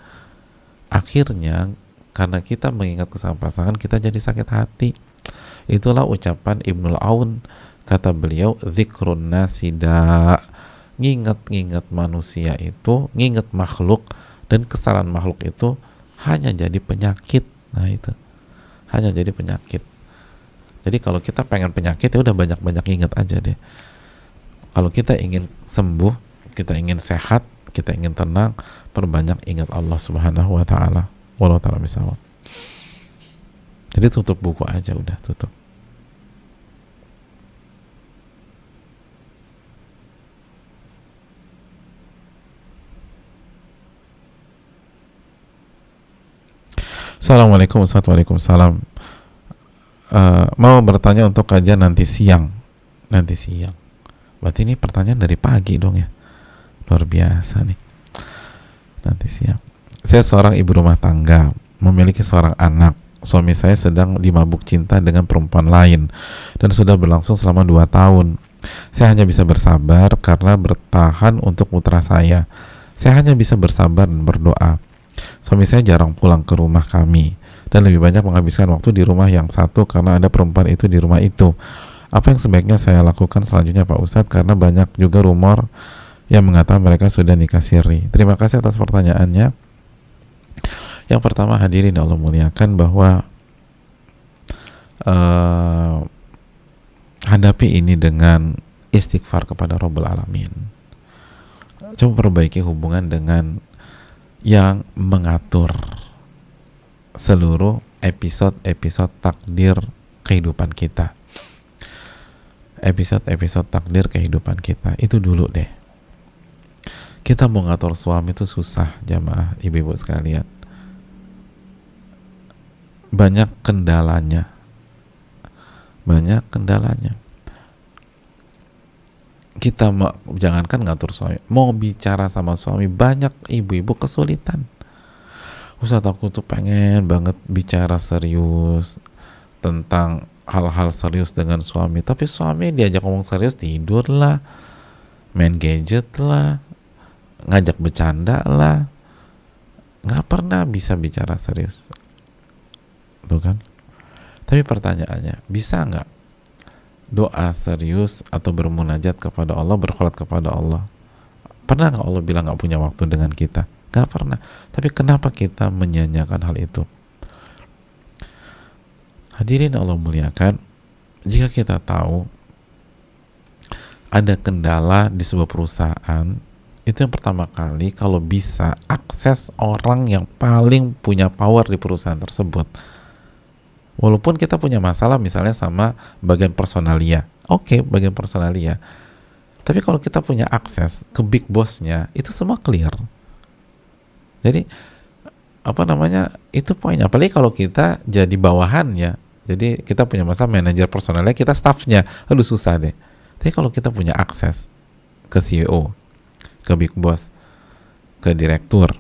Akhirnya karena kita mengingat kesalahan pasangan, kita jadi sakit hati. Itulah ucapan Ibnul Aun, kata beliau, zikrun nasida, nginget manusia itu, nginget makhluk, dan kesalahan makhluk itu hanya jadi penyakit. Nah itu hanya jadi penyakit. Jadi kalau kita pengen penyakit ya udah banyak-banyak ingat aja deh. Kalau kita ingin sembuh, kita ingin sehat, kita ingin tenang, perbanyak ingat Allah Subhanahu wa taala. Wallahu taala bisawab. Jadi tutup buku aja, udah tutup. Assalamualaikum warahmatullahi wabarakatuh. Mau bertanya untuk kajian nanti siang. Nanti siang. Berarti ini pertanyaan dari pagi dong ya. Luar biasa nih. Nanti siang. Saya seorang ibu rumah tangga, memiliki seorang anak. Suami saya sedang dimabuk cinta dengan perempuan lain dan sudah berlangsung selama 2 tahun. Saya hanya bisa bersabar karena bertahan untuk putra saya. Saya hanya bisa bersabar dan berdoa. Suami saya jarang pulang ke rumah kami dan lebih banyak menghabiskan waktu di rumah yang satu karena ada perempuan itu di rumah itu. Apa yang sebaiknya saya lakukan selanjutnya Pak Ustadz? Karena banyak juga rumor yang mengatakan mereka sudah nikah siri. Terima kasih atas pertanyaannya. Yang pertama, hadirin Allah muliakan, bahwa hadapi ini dengan istighfar kepada Rabbul Alamin. Coba perbaiki hubungan dengan yang mengatur seluruh episode-episode takdir kehidupan kita. Episode-episode takdir kehidupan kita itu dulu deh. Kita mau ngatur suami itu susah, jamaah ibu-ibu sekalian. Banyak kendalanya. Kita jangankan ngatur suami, mau bicara sama suami, banyak ibu-ibu kesulitan. Ustadz, aku tuh pengen banget bicara serius tentang hal-hal serius dengan suami, tapi suami diajak ngomong serius tidur lah, main gadget lah, ngajak bercanda lah, nggak pernah bisa bicara serius, tuh kan? Tapi pertanyaannya, bisa nggak doa serius atau bermunajat kepada Allah, berkholat kepada Allah? Pernah nggak Allah bilang nggak punya waktu dengan kita? Nggak pernah. Tapi kenapa kita menyanyiakan hal itu? Hadirin Allah muliakan, jika kita tahu ada kendala di sebuah perusahaan, itu yang pertama kali, kalau bisa akses orang yang paling punya power di perusahaan tersebut. Walaupun kita punya masalah misalnya sama bagian personalia, oke, bagian personalia, tapi kalau kita punya akses ke big bossnya, itu semua clear. Jadi itu poinnya. Apalagi kalau kita jadi bawahannya, jadi kita punya masalah manajer personalnya, kita staffnya, aduh susah deh. Tapi kalau kita punya akses ke CEO, ke big boss, ke direktur,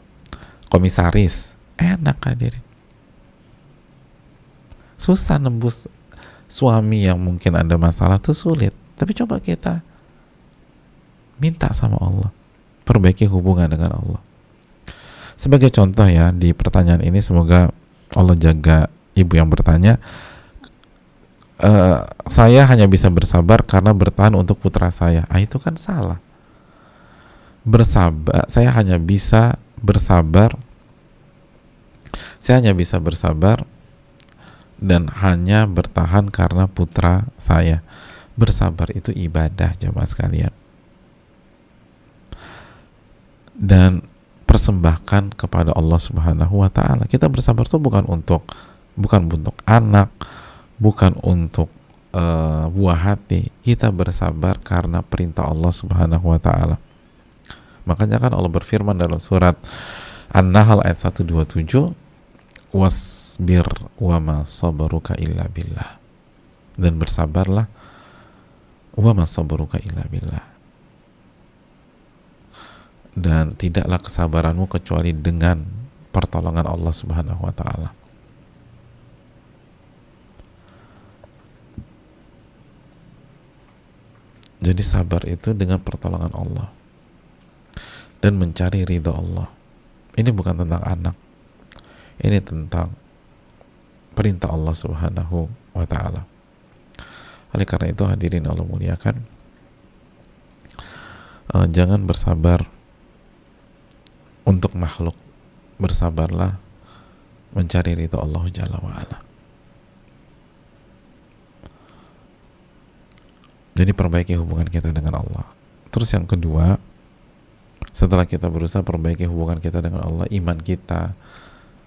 komisaris, enak hadirin. Susah nembus suami yang mungkin ada masalah, tuh sulit. Tapi coba kita minta sama Allah, perbaiki hubungan dengan Allah. Sebagai contoh ya, di pertanyaan ini semoga Allah jaga ibu yang bertanya. Saya hanya bisa bersabar karena bertahan untuk putra saya. Itu kan salah. Bersabar, saya hanya bisa bersabar dan hanya bertahan karena putra saya. Bersabar itu ibadah, jamaah sekalian. Dan persembahkan kepada Allah Subhanahu wa taala. Kita bersabar itu bukan untuk anak, bukan untuk buah hati. Kita bersabar karena perintah Allah Subhanahu wa taala. Makanya kan Allah berfirman dalam surat An-Nahl ayat 127, wasbir wa ma sabruka illa billah, dan bersabarlah wa ma sabruka illa billah, dan tidaklah kesabaranmu kecuali dengan pertolongan Allah Subhanahu wa taala. Jadi sabar itu dengan pertolongan Allah dan mencari ridha Allah. Ini bukan tentang anak, ini tentang perintah Allah Subhanahu wa ta'ala. Oleh karena itu hadirin Allah muliakan, jangan bersabar untuk makhluk, bersabarlah mencari ridha Allah Jalla wa'ala. Jadi perbaiki hubungan kita dengan Allah. Terus yang kedua, setelah kita berusaha perbaiki hubungan kita dengan Allah, iman kita,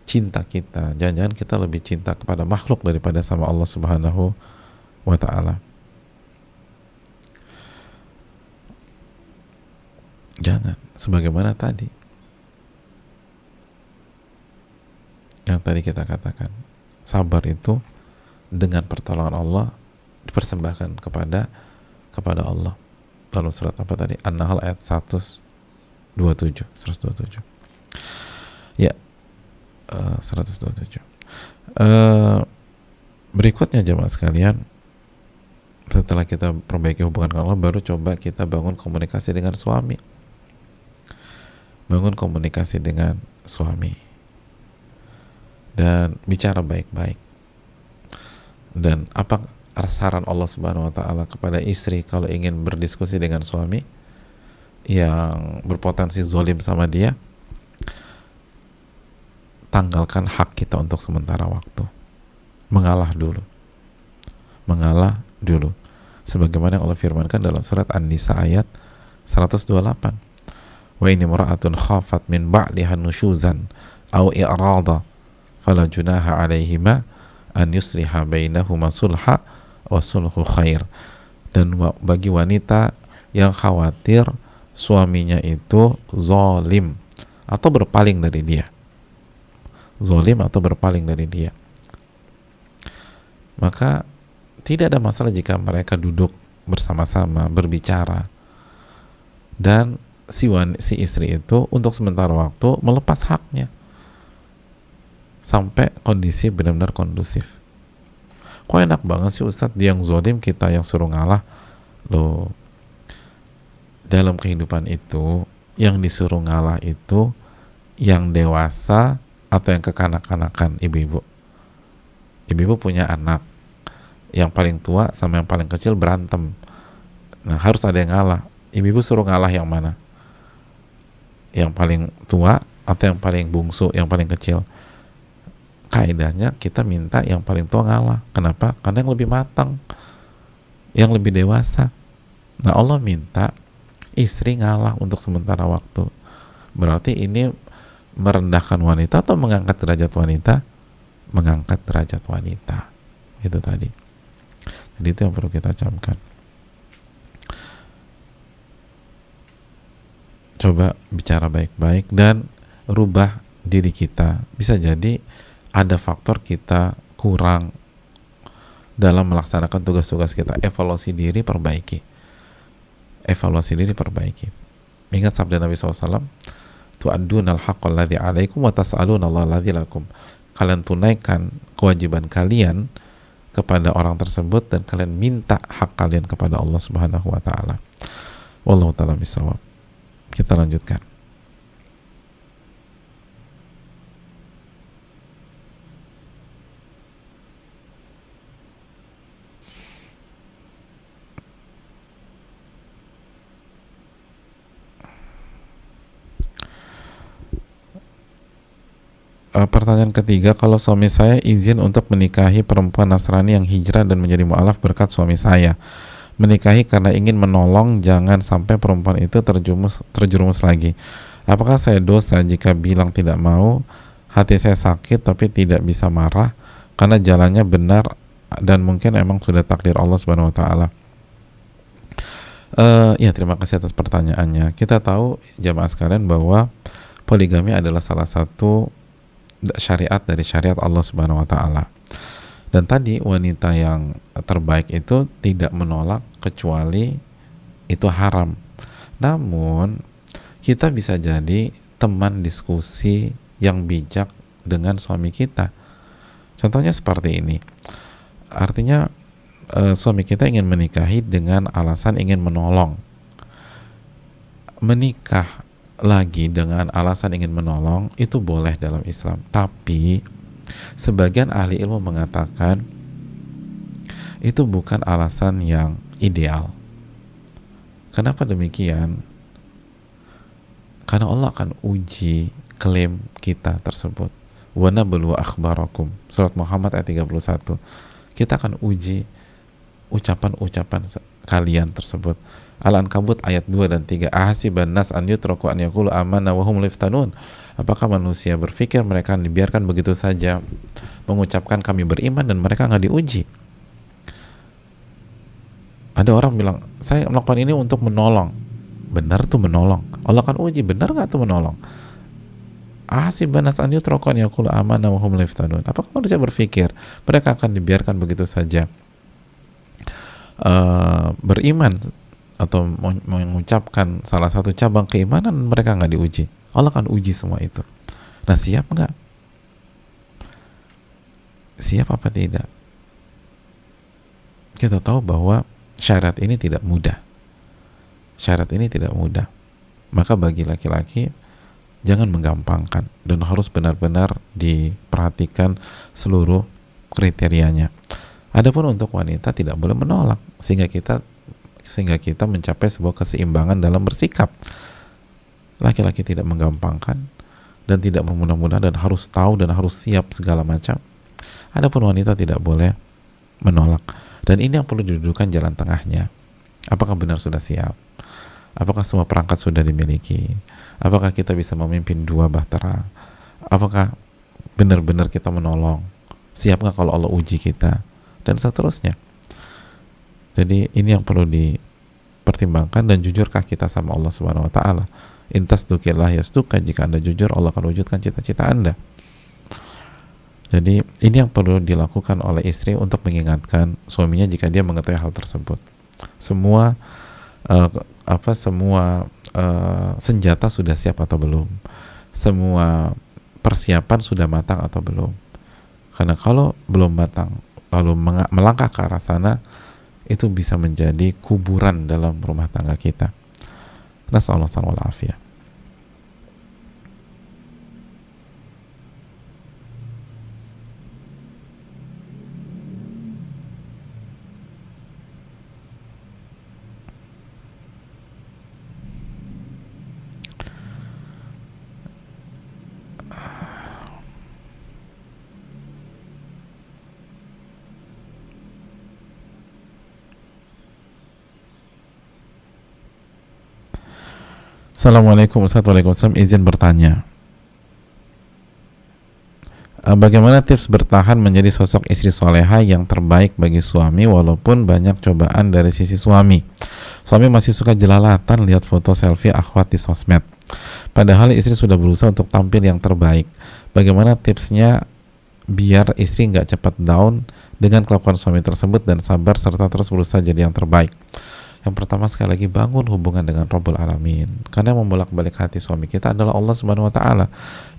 cinta kita, jangan-jangan kita lebih cinta kepada makhluk daripada sama Allah Subhanahu wa ta'ala. Jangan, sebagaimana tadi yang tadi kita katakan, sabar itu dengan pertolongan Allah dipersembahkan kepada Allah. Dalam surat apa tadi? An-Nahl ayat 127. Ya, 127. Berikutnya jemaah sekalian, setelah kita perbaiki hubungan dengan Allah, baru coba kita bangun komunikasi dengan suami. Bangun komunikasi dengan suami dan bicara baik-baik. Dan apa saran Allah Subhanahu wa ta'ala kepada istri kalau ingin berdiskusi dengan suami yang berpotensi zalim sama dia? Tanggalkan hak kita untuk sementara waktu. Mengalah dulu. Sebagaimana yang Allah firmankan dalam surat An-Nisa ayat 128. Wa ini mura'atun khafat min ba'liha nusyuzan aw i'rada fala junaha 'alaihima an yusliha bainahuma sulha wa sulhu khair. Dan bagi wanita yang khawatir suaminya itu zalim atau berpaling dari dia, maka tidak ada masalah jika mereka duduk bersama-sama berbicara dan si istri itu untuk sementara waktu melepas haknya sampai kondisi benar-benar kondusif. Kok enak banget sih Ustadz, dia yang zalim, kita yang suruh ngalah. Loh, dalam kehidupan itu yang disuruh ngalah itu yang dewasa atau yang kekanak-kanakan? Ibu-ibu punya anak, yang paling tua sama yang paling kecil berantem, nah harus ada yang ngalah. Ibu-ibu suruh ngalah yang mana? Yang paling tua atau yang paling bungsu, yang paling kecil? Kaidahnya kita minta yang paling tua ngalah. Kenapa? Karena yang lebih matang, yang lebih dewasa. Nah, Allah minta istri ngalah untuk sementara waktu. Berarti ini merendahkan wanita atau mengangkat derajat wanita? Mengangkat derajat wanita. Itu tadi. Jadi itu yang perlu kita camkan. Coba bicara baik-baik dan rubah diri kita. Bisa jadi ada faktor kita kurang dalam melaksanakan tugas-tugas kita. Evaluasi diri, perbaiki. Ingat sabda Nabi SAW, tu'addunal haqqal ladzi 'alaikum wa tas'aluna Allah ladzi lakum. Kalian tunaikan kewajiban kalian kepada orang tersebut dan kalian minta hak kalian kepada Allah Subhanahu wa ta'ala. Wallahu ta'ala bisawab. Kita lanjutkan. Pertanyaan ketiga, kalau suami saya izin untuk menikahi perempuan Nasrani yang hijrah dan menjadi mu'alaf berkat suami saya, menikahi karena ingin menolong jangan sampai perempuan itu terjerumus lagi, apakah saya dosa jika bilang tidak mau? Hati saya sakit tapi tidak bisa marah karena jalannya benar dan mungkin emang sudah takdir Allah Subhanahu wa ta'ala. Ya, terima kasih atas pertanyaannya. Kita tahu jamaah sekalian bahwa poligami adalah salah satu syariat dari syariat Allah Subhanahu wa ta'ala. Dan tadi wanita yang terbaik itu tidak menolak kecuali itu haram. Namun kita bisa jadi teman diskusi yang bijak dengan suami kita. Contohnya seperti ini. Artinya suami kita ingin menikahi dengan alasan ingin menolong. Menikah lagi dengan alasan ingin menolong itu boleh dalam Islam, tapi sebagian ahli ilmu mengatakan itu bukan alasan yang ideal. Kenapa demikian? Karena Allah akan uji klaim kita tersebut. Wa nablu akhbarakum, surat Muhammad ayat 31. Kita akan uji ucapan-ucapan kalian tersebut. Al-Ankabut ayat 2 dan 3. Ahasiban nas an yutraku an yaqulu amanna wa hum la yuftanun. Apakah manusia berpikir mereka dibiarkan begitu saja mengucapkan kami beriman dan mereka nggak diuji? Ada orang bilang, saya melakukan ini untuk menolong. Benar tuh menolong. Allah akan uji, benar nggak tuh menolong? Ahasiban nas an yutraku an yaqulu amanna wa hum la yuftanun. Apakah manusia berpikir mereka akan dibiarkan begitu saja beriman atau mengucapkan salah satu cabang keimanan mereka nggak diuji? Allah akan uji semua itu. Nah, siap nggak? Siap apa tidak? Kita tahu bahwa syarat ini tidak mudah. Syarat ini tidak mudah. Maka bagi laki-laki jangan menggampangkan dan harus benar-benar diperhatikan seluruh kriterianya. Adapun untuk wanita tidak boleh menolak sehingga kita mencapai sebuah keseimbangan dalam bersikap. Laki-laki tidak menggampangkan dan tidak memudah-mudah dan harus tahu dan harus siap segala macam. Adapun wanita tidak boleh menolak. Dan ini yang perlu didudukan jalan tengahnya. Apakah benar sudah siap? Apakah semua perangkat sudah dimiliki? Apakah kita bisa memimpin dua bahtera? Apakah benar-benar kita menolong? Siap nggak kalau Allah uji kita? Dan seterusnya. Jadi ini yang perlu dipertimbangkan, dan jujurkah kita sama Allah Subhanahu wa taala? Intas dukillah yastuka, jika Anda jujur Allah akan wujudkan cita-cita Anda. Jadi ini yang perlu dilakukan oleh istri untuk mengingatkan suaminya jika dia mengetahui hal tersebut. Semua senjata sudah siap atau belum? Semua persiapan sudah matang atau belum? Karena kalau belum matang lalu melangkah ke arah sana, itu bisa menjadi kuburan dalam rumah tangga kita. Nasallahu alaihi wasallam. Assalamualaikum Ustaz. Waalaikumsalam. Izin bertanya, bagaimana tips bertahan menjadi sosok istri soleha yang terbaik bagi suami walaupun banyak cobaan dari sisi suami? Suami masih suka jelalatan lihat foto selfie akhwat di sosmed, padahal istri sudah berusaha untuk tampil yang terbaik. Bagaimana tipsnya biar istri nggak cepat down dengan kelakuan suami tersebut dan sabar serta terus berusaha jadi yang terbaik? Yang pertama, sekali lagi, bangun hubungan dengan Rabbul Alamin, karena yang membolak-balik hati suami kita adalah Allah Subhanahu wa taala.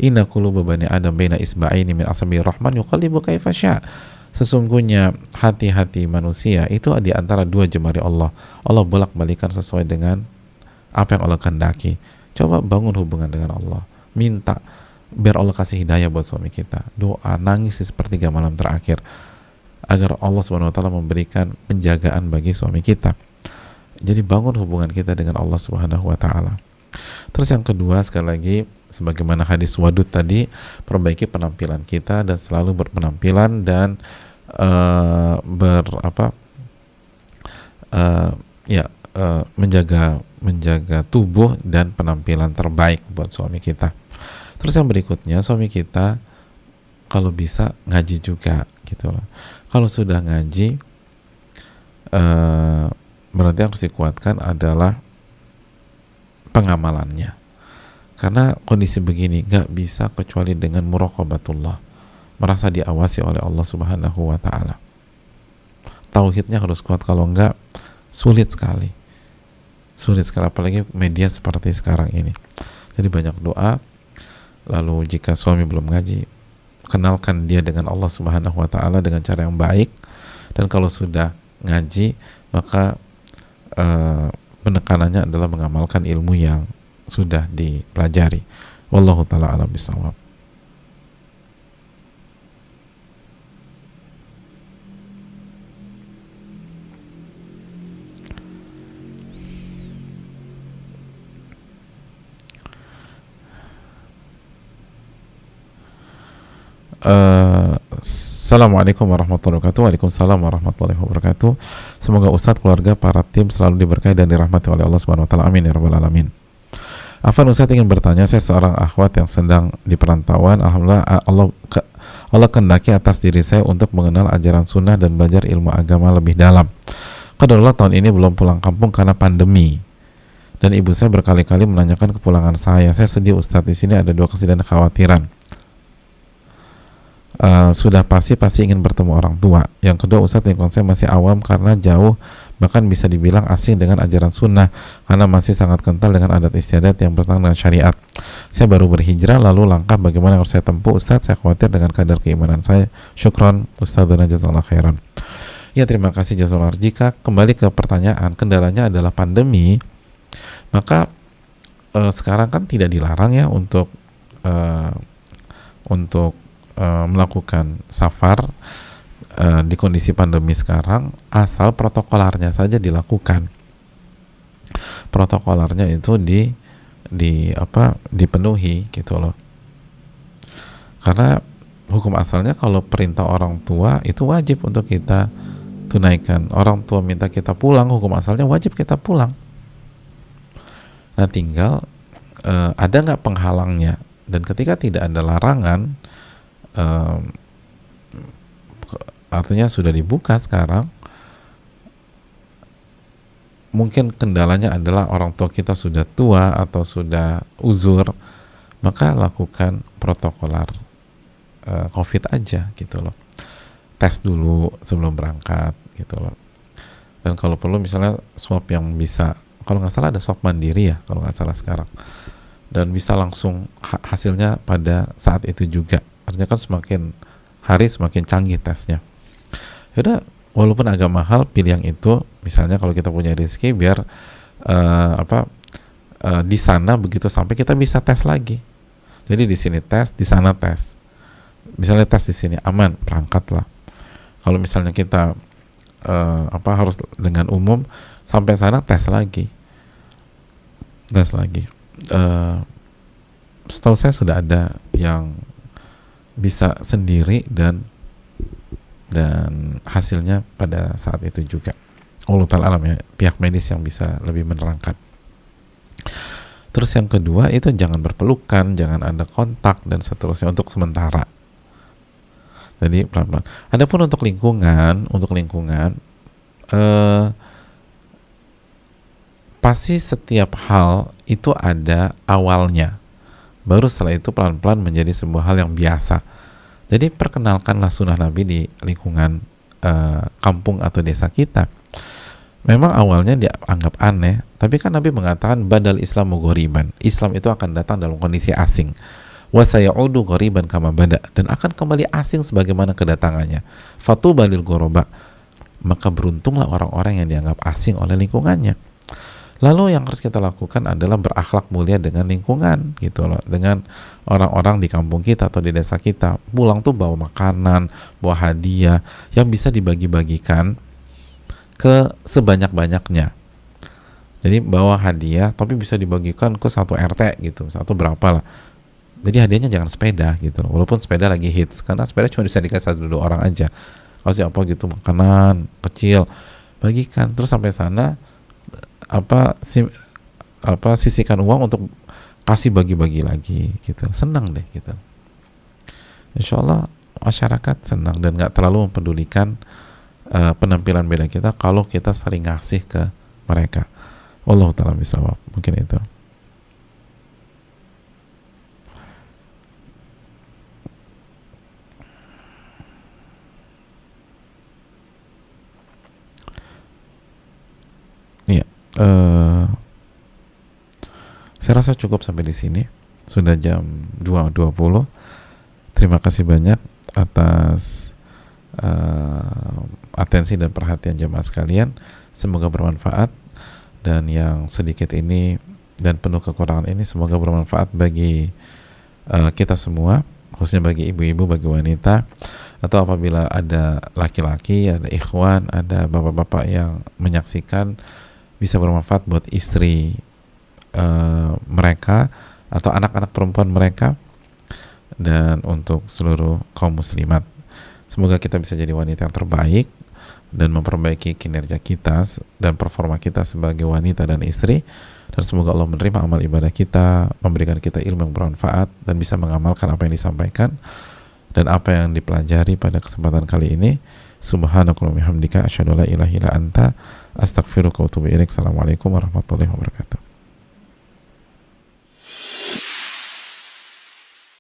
Inna quluba bani adam baina isba'aini min asabi'ir rahman yuqallibu kaifa sya'. Sesungguhnya hati-hati manusia itu di antara dua jemari Allah. Allah bolak-balikan sesuai dengan apa yang Allah kehendaki. Coba bangun hubungan dengan Allah. Minta biar Allah kasih hidayah buat suami kita. Doa, nangis di sepertiga malam terakhir agar Allah Subhanahu wa taala memberikan penjagaan bagi suami kita. Jadi bangun hubungan kita dengan Allah Subhanahu wa taala. Terus yang kedua, sekali lagi, sebagaimana hadis wadud tadi, perbaiki penampilan kita dan selalu berpenampilan dan menjaga tubuh dan penampilan terbaik buat suami kita. Terus yang berikutnya, suami kita kalau bisa ngaji juga gitu loh. Kalau sudah ngaji, berarti yang harus dikuatkan adalah pengamalannya. Karena kondisi begini nggak bisa kecuali dengan muraqabatullah, merasa diawasi oleh Allah Subhanahu wa taala. Tauhidnya harus kuat, kalau nggak sulit sekali, apalagi media seperti sekarang ini. Jadi banyak doa. Lalu jika suami belum ngaji, kenalkan dia dengan Allah Subhanahu wa taala dengan cara yang baik. Dan kalau sudah ngaji, maka penekanannya adalah mengamalkan ilmu yang sudah dipelajari. Wallahu ta'ala a'lam bishawab. Assalamualaikum warahmatullahi wabarakatuh. Waalaikumsalam warahmatullahi wabarakatuh. Semoga Ustadz, keluarga, para tim selalu diberkahi dan dirahmati oleh Allah Subhanahu wa taala. Amin ya rabbal alamin. Afan, Ustadz ingin bertanya, saya seorang akhwat yang sedang di perantauan. Alhamdulillah Allah kehendaki atas diri saya untuk mengenal ajaran sunnah dan belajar ilmu agama lebih dalam. Qadarullah tahun ini belum pulang kampung karena pandemi. Dan ibu saya berkali-kali menanyakan kepulangan saya. Saya sedih Ustadz, di sini ada dua kesedihan dan kekhawatiran. Sudah pasti ingin bertemu orang tua. Yang kedua, Ustadz, lingkungan saya masih awam karena jauh, bahkan bisa dibilang asing dengan ajaran sunnah karena masih sangat kental dengan adat istiadat yang bertentangan dengan syariat. Saya baru berhijrah, lalu langkah bagaimana harus saya tempuh Ustadz? Saya khawatir dengan kadar keimanan saya. Syukron Ustadzuna jazakallahu khairan. Ya, terima kasih jazakallahu. Jika kembali ke pertanyaan, kendalanya adalah pandemi, maka sekarang kan tidak dilarang ya untuk melakukan safar di kondisi pandemi sekarang, asal protokolernya saja dilakukan. Protokolernya itu dipenuhi gitu loh. Karena hukum asalnya kalau perintah orang tua itu wajib untuk kita tunaikan. Orang tua minta kita pulang, hukum asalnya wajib kita pulang. Nah, tinggal ada nggak penghalangnya, dan ketika tidak ada larangan, artinya sudah dibuka sekarang. Mungkin kendalanya adalah orang tua kita sudah tua atau sudah uzur, maka lakukan protokoler COVID aja gitu loh. Tes dulu sebelum berangkat gitu loh. Dan kalau perlu misalnya swab yang bisa, kalau nggak salah ada swab mandiri ya kalau nggak salah sekarang, dan bisa langsung hasilnya pada saat itu juga. Artinya kan semakin hari semakin canggih tesnya. Yaudah, walaupun agak mahal, pilih yang itu. Misalnya kalau kita punya rezeki, biar di sana begitu sampai kita bisa tes lagi. Jadi di sini tes, di sana tes. Misalnya tes di sini aman, berangkatlah. Kalau misalnya kita harus dengan umum, sampai sana tes lagi. Setahu saya sudah ada yang bisa sendiri dan hasilnya pada saat itu juga. Allah ta'ala alam ya, pihak medis yang bisa lebih menerangkan. Terus yang kedua itu jangan berpelukan, jangan ada kontak dan seterusnya untuk sementara. Jadi pelan-pelan. Adapun untuk lingkungan pasti setiap hal itu ada awalnya. Baru setelah itu pelan-pelan menjadi sebuah hal yang biasa. Jadi perkenalkanlah sunnah Nabi di lingkungan kampung atau desa kita. Memang awalnya dianggap aneh, tapi kan Nabi mengatakan badal Islamu ghoriban. Islam itu akan datang dalam kondisi asing. Wa sayaudu ghoriban kama bada, dan akan kembali asing sebagaimana kedatangannya. Fatuba lil ghuraba, maka beruntunglah orang-orang yang dianggap asing oleh lingkungannya. Lalu yang harus kita lakukan adalah berakhlak mulia dengan lingkungan gitu loh, dengan orang-orang di kampung kita atau di desa kita. Pulang tuh bawa makanan, bawa hadiah yang bisa dibagi-bagikan ke sebanyak-banyaknya. Jadi bawa hadiah tapi bisa dibagikan ke satu RT gitu, satu berapa lah. Jadi hadiahnya jangan sepeda gitu loh, walaupun sepeda lagi hits, karena sepeda cuma bisa dikasih 1-2 orang aja. Kasih apa gitu, makanan kecil, bagikan. Terus sampai sana sisihkan uang untuk kasih bagi-bagi lagi gitu. Senang deh gitu. Insya Allah masyarakat senang dan nggak terlalu mempedulikan penampilan beda kita kalau kita sering ngasih ke mereka. Wallahu ta'ala bishawab. Mungkin itu. Iya. Saya rasa cukup sampai di sini. Sudah jam 2.20. Terima kasih banyak atas atensi dan perhatian jemaah sekalian. Semoga bermanfaat, dan yang sedikit ini dan penuh kekurangan ini semoga bermanfaat bagi kita semua, khususnya bagi ibu-ibu, bagi wanita, atau apabila ada laki-laki, ada ikhwan, ada bapak-bapak yang menyaksikan, bisa bermanfaat buat istri mereka atau anak-anak perempuan mereka, dan untuk seluruh kaum muslimat. Semoga kita bisa jadi wanita yang terbaik dan memperbaiki kinerja kita dan performa kita sebagai wanita dan istri, dan semoga Allah menerima amal ibadah kita, memberikan kita ilmu yang bermanfaat dan bisa mengamalkan apa yang disampaikan dan apa yang dipelajari pada kesempatan kali ini. Subhanakallahumma wa bihamdika asyhadu an la ilaha illa anta astaghfiruka wa atubu ilaik. Assalamualaikum warahmatullahi wabarakatuh.